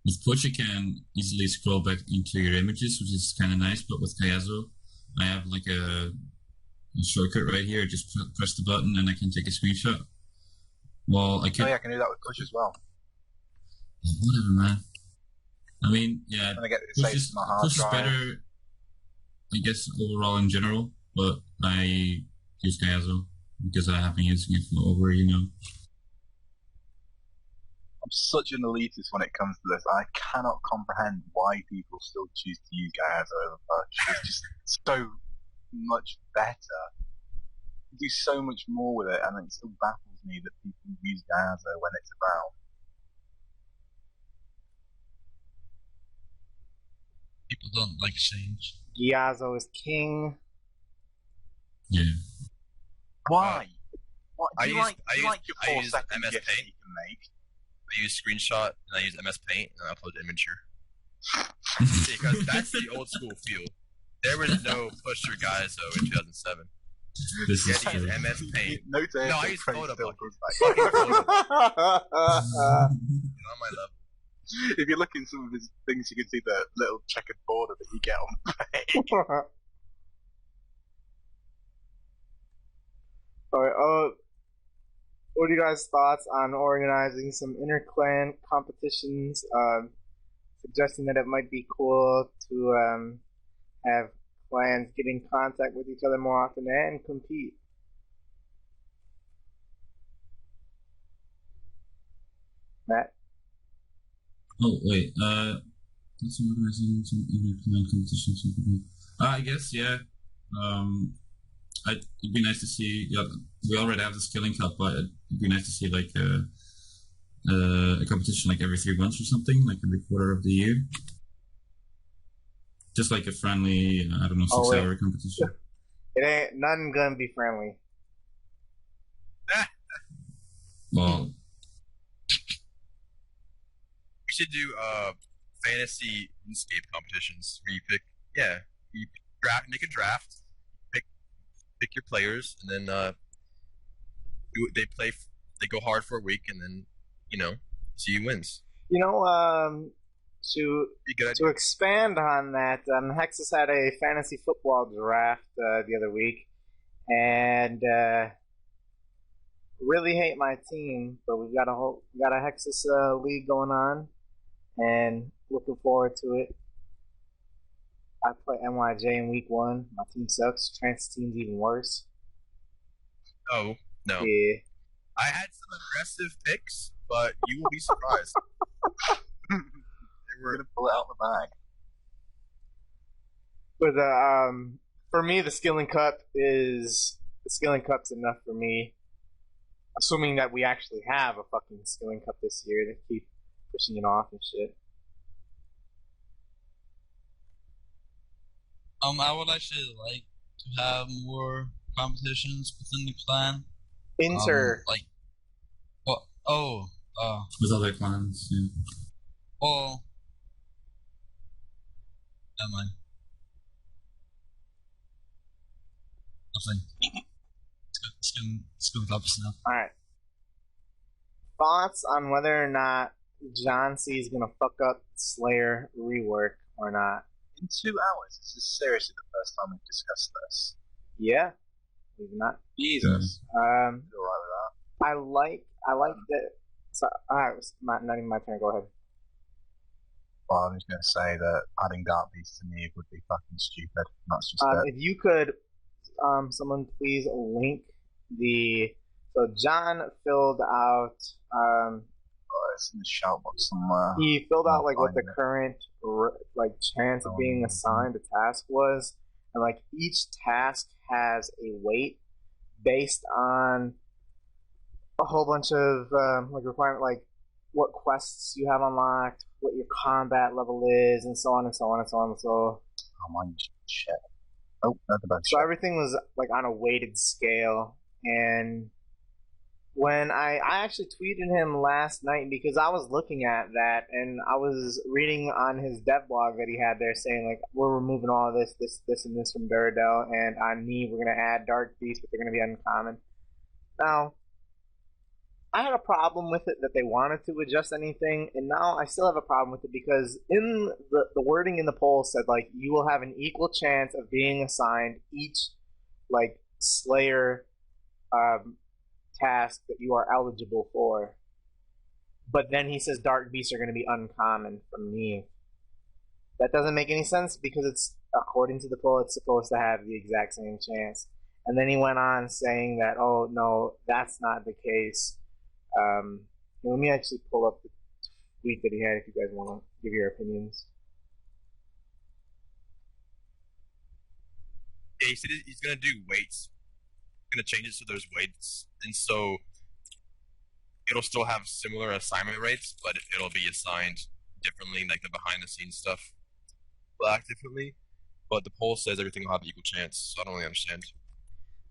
with Push you can easily scroll back into your images, which is kind of nice. But with Kayazo, I have like a shortcut right here. Just press the button and I can take a screenshot. Well, I can. Oh yeah, I can do that with Push as well. Whatever, man. I mean, yeah, And I get it Push saved is, to my hard Push is drive. better, I guess, overall in general. But I use Kayazo because I have been using it for over, I'm such an elitist when it comes to this. I cannot comprehend why people still choose to use Gayazo over Push. It's just so much better. You do so much more with it, and it still baffles me that people use Gayazo when it's around. People don't like change. Gyazo is king. Yeah. Why? What? I Do you use- like, I do you use- like your I 4 use second MS gifs that Paint. you can make? I use screenshot and I use MS Paint and I upload Imager. Because that's the old school feel. There was no pusher guys though in 2007. This You is had to use true. MS Paint. No, No, I use Praise photo still buckets. does that. Fucking photo buckets. You're on my level. If you look in some of his things, you can see the little checkered border that you get on the page. Alright, what are you guys' thoughts on organizing some inter-clan competitions? Suggesting that it might be cool to have clans get in contact with each other more often and compete. Matt? Oh wait, that's organizing some interclan competitions. I guess yeah. It'd be nice to see. Yeah, we already have the skilling cup, but it'd be nice to see like a competition like every 3 months or something, like every quarter of the year. Just like a friendly, I don't know, 6-hour competition. It ain't none gonna be friendly. Well, We should do fantasy Runescape competitions where you make a draft, pick your players, and then they go hard for a week, and then see who wins. To expand on that, Hexis had a fantasy football draft the other week, and really hate my team, but we've got a Hexis league going on, and looking forward to it. I play NYJ in week 1. My team sucks. Trance team's even worse. Oh no! Yeah. I had some aggressive picks, but you will be surprised. We're gonna pull it out the bag. But for me, the skilling cup's enough for me. Assuming that we actually have a fucking skilling cup this year, they keep pushing it off and shit. I would actually like to have more competitions within the clan. with other clans, yeah. Well, never mind. Nothing. It's good clubs now. Alright. Thoughts on whether or not John C is gonna fuck up Slayer rework or not? In 2 hours, this is seriously the first time we've discussed this. Yeah. Maybe not. Jesus. Um, You're alright with that. I like that. So, alright, it's not even my turn. Go ahead. Well, I'm just going to say that adding Dark Beast to me would be fucking stupid. That's just it. If you could, someone please link the. So John filled out. It's in the shout box somewhere. He filled out like what the Finding it. current chance of being assigned a task was, and like each task has a weight based on a whole bunch of like requirement, like what quests you have unlocked, what your combat level is, and so on and so on and so on and so. Oh my shit. Oh, that's about So shit. everything was like on a weighted scale, and when I actually tweeted him last night because I was looking at that and I was reading on his dev blog that he had there saying like we're removing all of this and this from Duradel, and on me we're gonna add Dark Beast, but they're gonna be uncommon. Now, I had a problem with it that they wanted to adjust anything, and now I still have a problem with it because in the wording in the poll said like you will have an equal chance of being assigned each like Slayer task that you are eligible for. But then he says Dark Beasts are going to be uncommon from me. That doesn't make any sense because it's, according to the poll, it's supposed to have the exact same chance. And then he went on saying that, oh no, that's not the case. Let me actually pull up the tweet that he had if you guys want to give your opinions. Yeah, he said he's gonna do weights. Gonna change it so there's weights, and so it'll still have similar assignment rates, but it'll be assigned differently, like the behind the scenes stuff will act differently. But the poll says everything will have equal chance, so I don't really understand.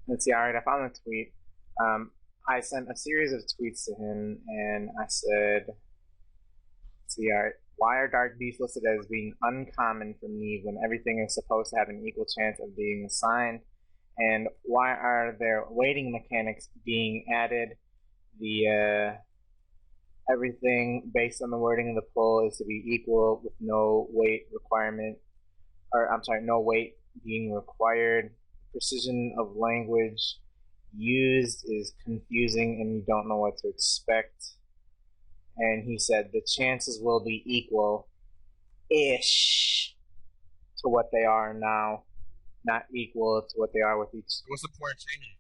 Let's see. All right, I found the tweet. I sent a series of tweets to him, and I said, let's see, all right, why are Dark Beasts listed as being uncommon for me when everything is supposed to have an equal chance of being assigned? And why are there weighting mechanics being added? The everything based on the wording of the poll is to be equal with no weight requirement, or I'm sorry, no weight being required. Precision of language used is confusing and you don't know what to expect. And he said the chances will be equal-ish to what they are now. Not equal to what they are with each. What's the point of changing?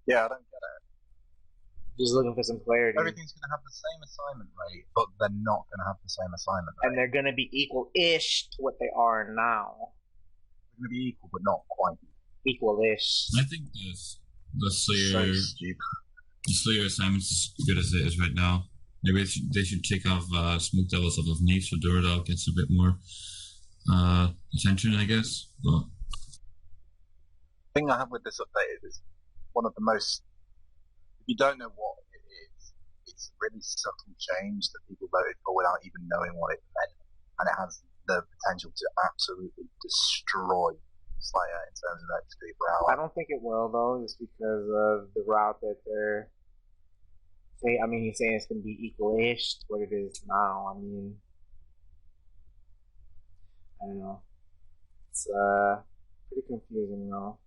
Yeah, I don't get it. Just looking for some clarity. Everything's going to have the same assignment rate, but they're not going to have the same assignment rate. And they're going to be equal-ish to what they are now. They're going to be equal, but not quite equal-ish. I think the Slayer assignment's as good as it is right now. Maybe they should take off Smoke Devils off of me so Duradal gets a bit more attention, I guess. But the thing I have with this update is one of the most... If you don't know what it is, it's a really subtle change that people voted for without even knowing what it meant. And it has the potential to absolutely destroy Slayer in terms of XP per hour. I don't think it will, though, just because of the route that they're... I mean, he's saying it's going to be equal-ish to what it is now. I mean... I don't know. It's pretty confusing, though.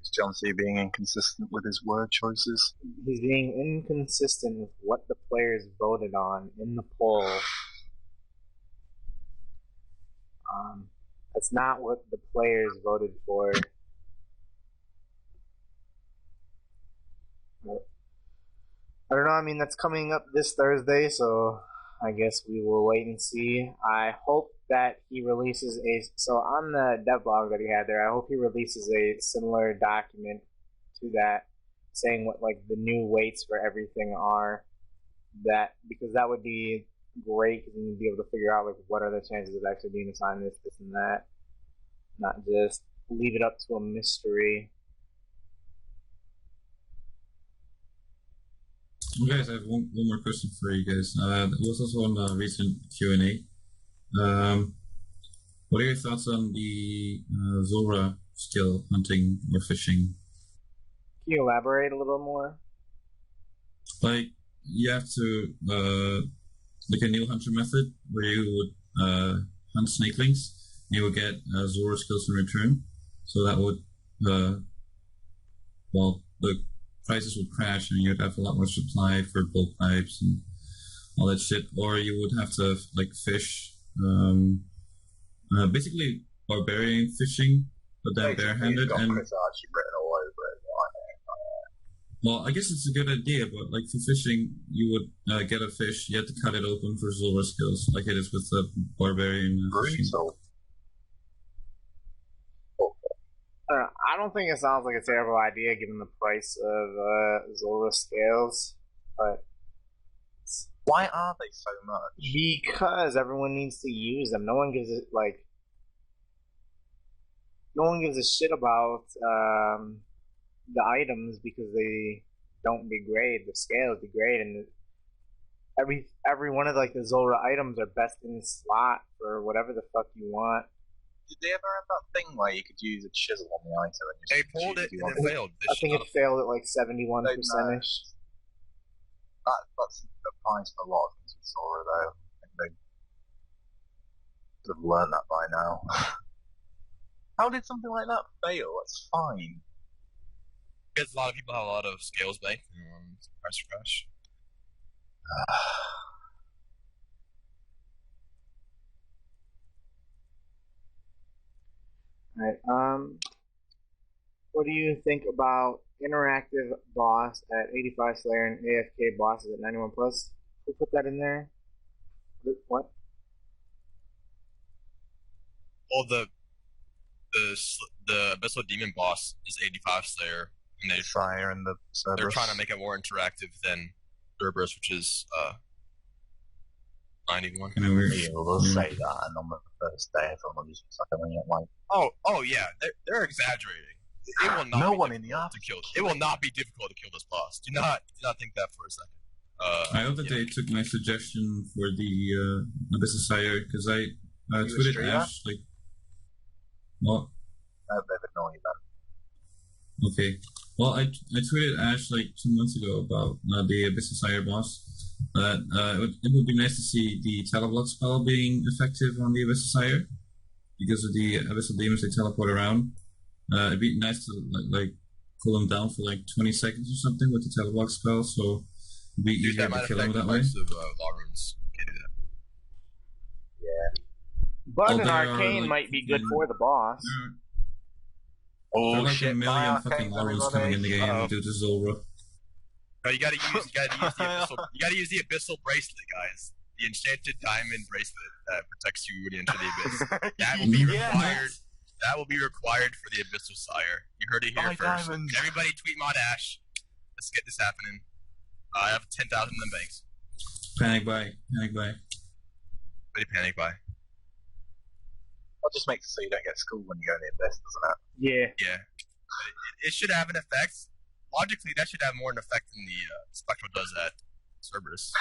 Is John C. being inconsistent with his word choices? He's being inconsistent with what the players voted on in the poll. That's not what the players voted for. But I don't know, I mean, that's coming up this Thursday, so I guess we will wait and see. I hope that he releases so on the dev blog that he had there, I hope he releases a similar document to that, saying what, like, the new weights for everything are. Because that would be great, because then you'd be able to figure out, like, what are the chances of actually being assigned this, and that. Not just leave it up to a mystery. well, guys, I have one more question for you guys. It was also on the recent Q&A. What are your thoughts on the Zulrah skill, hunting or fishing? Can you elaborate a little more? Like, you have to, like a Neil Hunter method, where you would hunt snakelings, and you would get Zulrah skills in return. So that would, the prices would crash, and you'd have a lot more supply for bulk pipes and all that shit. Or you would have to, like, fish, basically barbarian fishing, but then barehanded. And well, I guess it's a good idea, but like for fishing, you would get a fish, you have to cut it open for Zulrah skills, like it is with the barbarian fishing. I don't think it sounds like a terrible idea given the price of Zulrah scales, but why are they so much? Because everyone needs to use them. No one gives a shit about the items because they don't degrade. The scales degrade, and every one of like the Zulrah items are best in slot for whatever the fuck you want. Did they ever have that thing where you could use a chisel on the item? And they pulled it and it failed. I think it failed at like 71%-ish. That's applies for a lot of things with Zulrah, though. I think they should have learned that by now. How did something like that fail? That's fine. Because a lot of people have a lot of scales banked and price crash. Alright, what do you think about interactive boss at 85 Slayer and AFK bosses at 91 plus? Who put that in there? What? Well, the Abyssal Demon boss is 85 Slayer, and they're trying to make it more interactive than Cerberus, which is 91. We'll say that, and on the first day, everyone will just be doing it like. Oh yeah, they're exaggerating. It will not. No be one in the to kill. It will not be difficult to kill this boss. Do not think that for a second. I hope that they took my suggestion for the Abyssal Sire, because I tweeted Ash like. What? They've ignored you then. Okay. Well, I tweeted Ash like 2 months ago about the Abyssal Sire boss. That it would be nice to see the Teleblock spell being effective on the Abyssal Sire, because of the Abyssal Demons, they teleport around. It'd be nice to like cool them down for like 20 seconds or something with the Teleblock spell, so it'd be easier to kill them that way. Yeah. But an arcane might be good for the boss. There are like a million fucking Law Runes coming in the game due to Zulrah. No, you gotta use the abyssal bracelet, guys. The enchanted diamond bracelet that protects you when you enter the abyss. That will be required. That will be required for the abyssal sire. You heard it here Buy first. diamonds. Everybody tweet Mod Ash. Let's get this happening. I have 10,000 in the banks. Panic buy. Panic buy. Ready, panic buy. That just makes it so you don't get schooled when you go in the abyss, doesn't it? Yeah. It should have an effect. Logically, that should have more an effect than the Spectral does at Cerberus.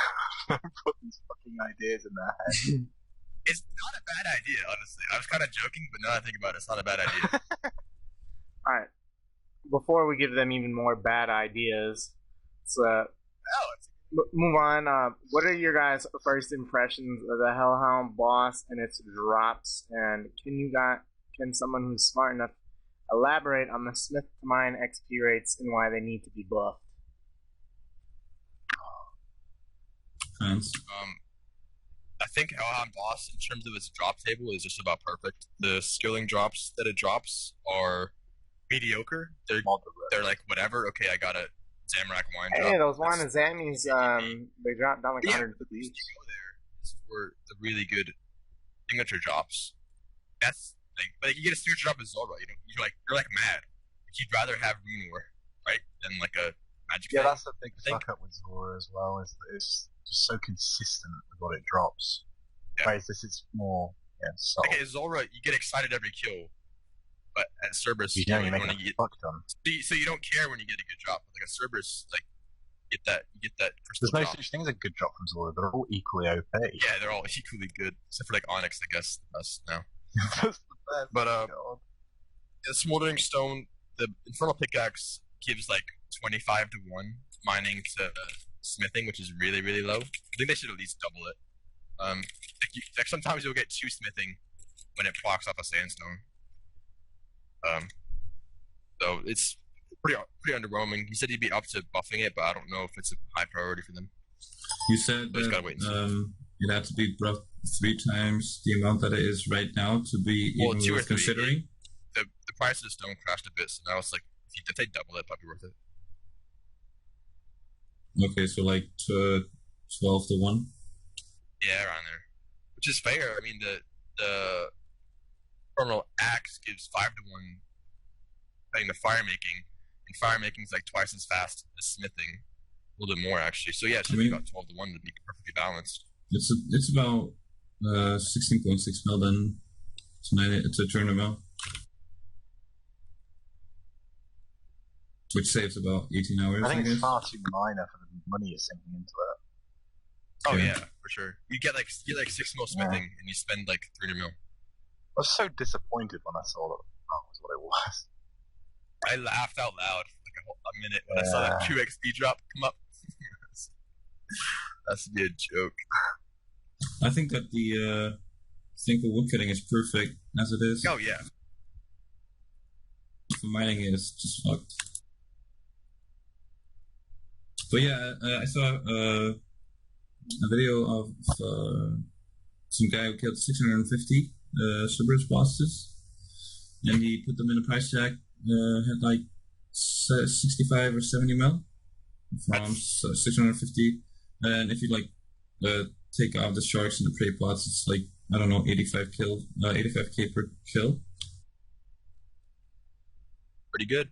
Put these fucking ideas in their head. It's not a bad idea, honestly. I was kind of joking, but now that I think about it, it's not a bad idea. Alright. Before we give them even more bad ideas, let's move on. What are your guys' first impressions of the Hellhound boss and its drops? And can someone who's smart enough elaborate on the Smith to Mine XP rates and why they need to be buffed? Trance. I think Hellhound boss, in terms of its drop table, is just about perfect. The skilling drops that it drops are mediocre. They're like, whatever, okay, I got a Zamrak wine drop. Hey, those wine and Zammies, they drop down like 150 each. You go there is for the really good signature drops. That's like you get a signature drop with Zulrah. You're like mad. You'd rather have rework, right, than like a magic. Yeah, thing. that's the big fuck up with Zulrah as well. Is that it's just so consistent with what it drops. Yeah. Whereas this is more subtle. Okay, Zulrah, you get excited every kill, but at Cerberus, you you make a fuck ton. So you don't care when you get a good drop. Like a Cerberus, like you get that crystal There's no drop. such thing as a good drop from Zulrah. They're all equally OP. Yeah, they're all equally good, except for like Onyx, I guess. Us now. That's the best. But God. the Smoldering Stone, the Infernal Pickaxe gives like 25 to 1 mining to smithing, which is really, really low. I think they should at least double it. Like sometimes you'll get 2 smithing when it procs off a sandstone. So it's pretty underwhelming. He said he'd be up to buffing it, but I don't know if it's a high priority for them. You said that it had to be buffed 3 times the amount that it is right now to be even 2 or worth 3. considering. The price of the stone crashed a bit, so now it's like if they double it, that'd be worth it. Okay, so like 12 to 1. Yeah, around there, which is fair. I mean, the terminal axe gives 5 to 1. Playing the fire making, and fire making is like twice as fast as smithing, a little bit more actually. So yeah, it should be about 12 to 1 to be perfectly balanced. It's about 16.6 mil then. It's a turnabout, which saves about 18 hours. I think guess. it's far too minor for the money you're sinking into it. Oh yeah, for sure. You get like 6 mil smithing, and you spend like 300 mil. I was so disappointed when I saw that was what it was. I laughed out loud for like a minute when I saw that 2 XP drop come up. That's to be a joke. I think that the thing for woodcutting is perfect as it is. Oh yeah. For mining it is just fucked. But yeah, I saw a video of some guy who killed 650 Cerberus bosses, and he put them in a price tag. Had like 65 or 70 mil from 650, and if you like take out the sharks and the prey pots, it's like, I don't know, 85k per kill. Pretty good.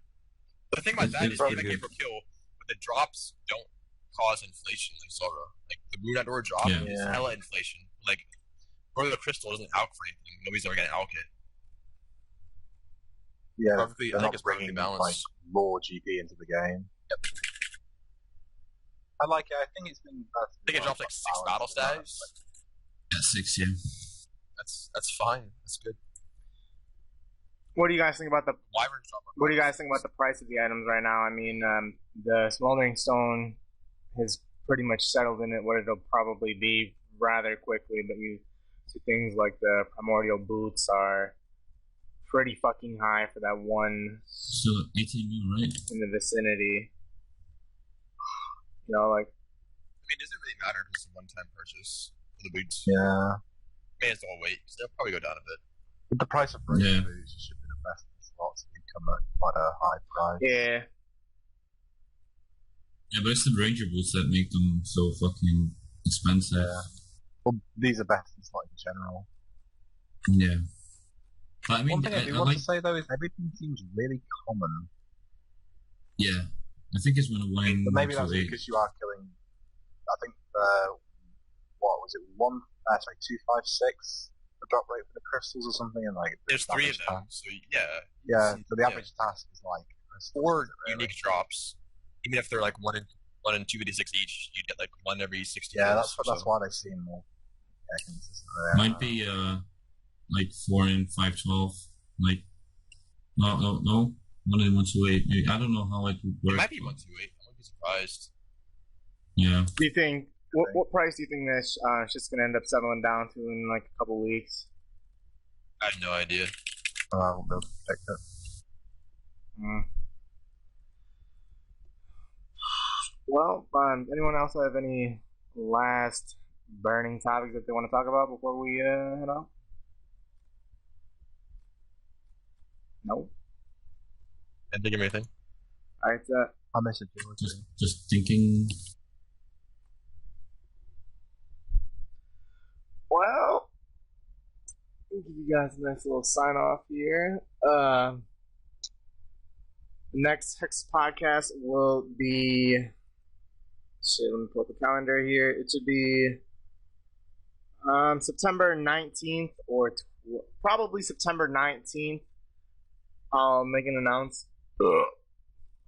The thing about that is 85k per kill, but the drops don't cause inflation like Zulrah. Like the Rune outdoor drop is hella inflation. Like Lord of the Crystal doesn't alch for anything. Nobody's ever gonna alch it. Yeah, perfectly, I think it's perfectly balanced. Like raw GP into the game. Yep. I like it. I think it's been. I think it drops like 6 battle stags. Yeah, 6. Yeah. That's fine. That's good. What do you guys think about the Wyvern drop? What do you guys think about the price of the items right now? I mean, the Smoldering Stone has pretty much settled in at what it'll probably be rather quickly, but you see things like the Primordial Boots are pretty fucking high for that one. So 18 mil, right? In the vicinity. You know, like. I mean, does it really matter if it's a one-time purchase for the boots? Yeah. May as well wait, because they'll probably go down a bit. With the price of boots, it should be the best in slots. It can come at quite a high price. Yeah. Yeah, but it's the Ranger boots that make them so fucking expensive. Yeah. Well, these are better than slot in general. Yeah. But I mean, One thing I do want like, to say though is everything seems really common. yeah. I think it's when a wine. But maybe that's because you are killing. I think what was it? 256 the drop rate for the crystals or something, and like There's the 3 average of them, task. so yeah. Yeah, so the average task is like crystals, 4 really. unique drops. Even if they're like 1 and 2d6 each, you get like 1 every 60 Yeah, kills. that's why they seem more consistent. Might be like 4 and 512. Like no. 1 and 128. I don't know how it would work. It might be 128. I wouldn't be surprised. Yeah. Do you think what price do you think this shit's gonna end up settling down to in like a couple weeks? I have no idea. I won't be able to predict it. Well, anyone else have any last burning topics that they want to talk about before we head off? No. Can't think of anything. All right. I'll message you. Just thinking. Well, I'll give you guys a nice little sign off here. The next Hex podcast will be. Shit, let me pull up the calendar here. It should be September 19th or probably September 19th. I'll make an announcement.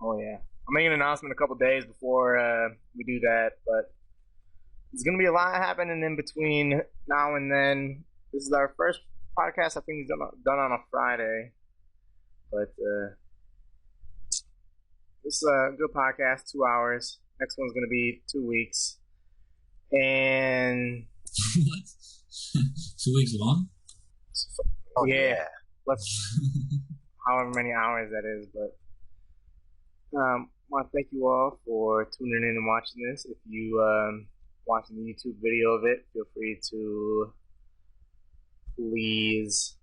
Oh yeah, I'll make an announcement a couple days before we do that. But there's gonna be a lot happening in between now and then. This is our first podcast. I think we've done on a Friday, but this is a good podcast. 2 hours. Next one's gonna be 2 weeks, and What? 2 weeks long? Oh yeah. Let's however many hours that is, but I want to thank you all for tuning in and watching this. If you watching the YouTube video of it, feel free to please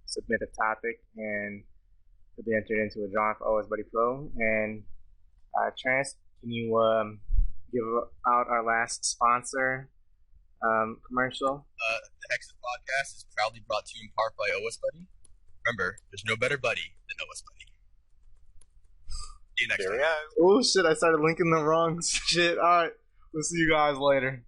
submit a topic and it'll be entered into a drawing for OS Buddy Pro. And Trance, can you give out our last sponsor commercial? The Hexis podcast is proudly brought to you in part by OS Buddy. Remember, there's no better buddy than OS Buddy. See you next time. Oh shit, I started linking the wrong shit. Alright, we'll see you guys later.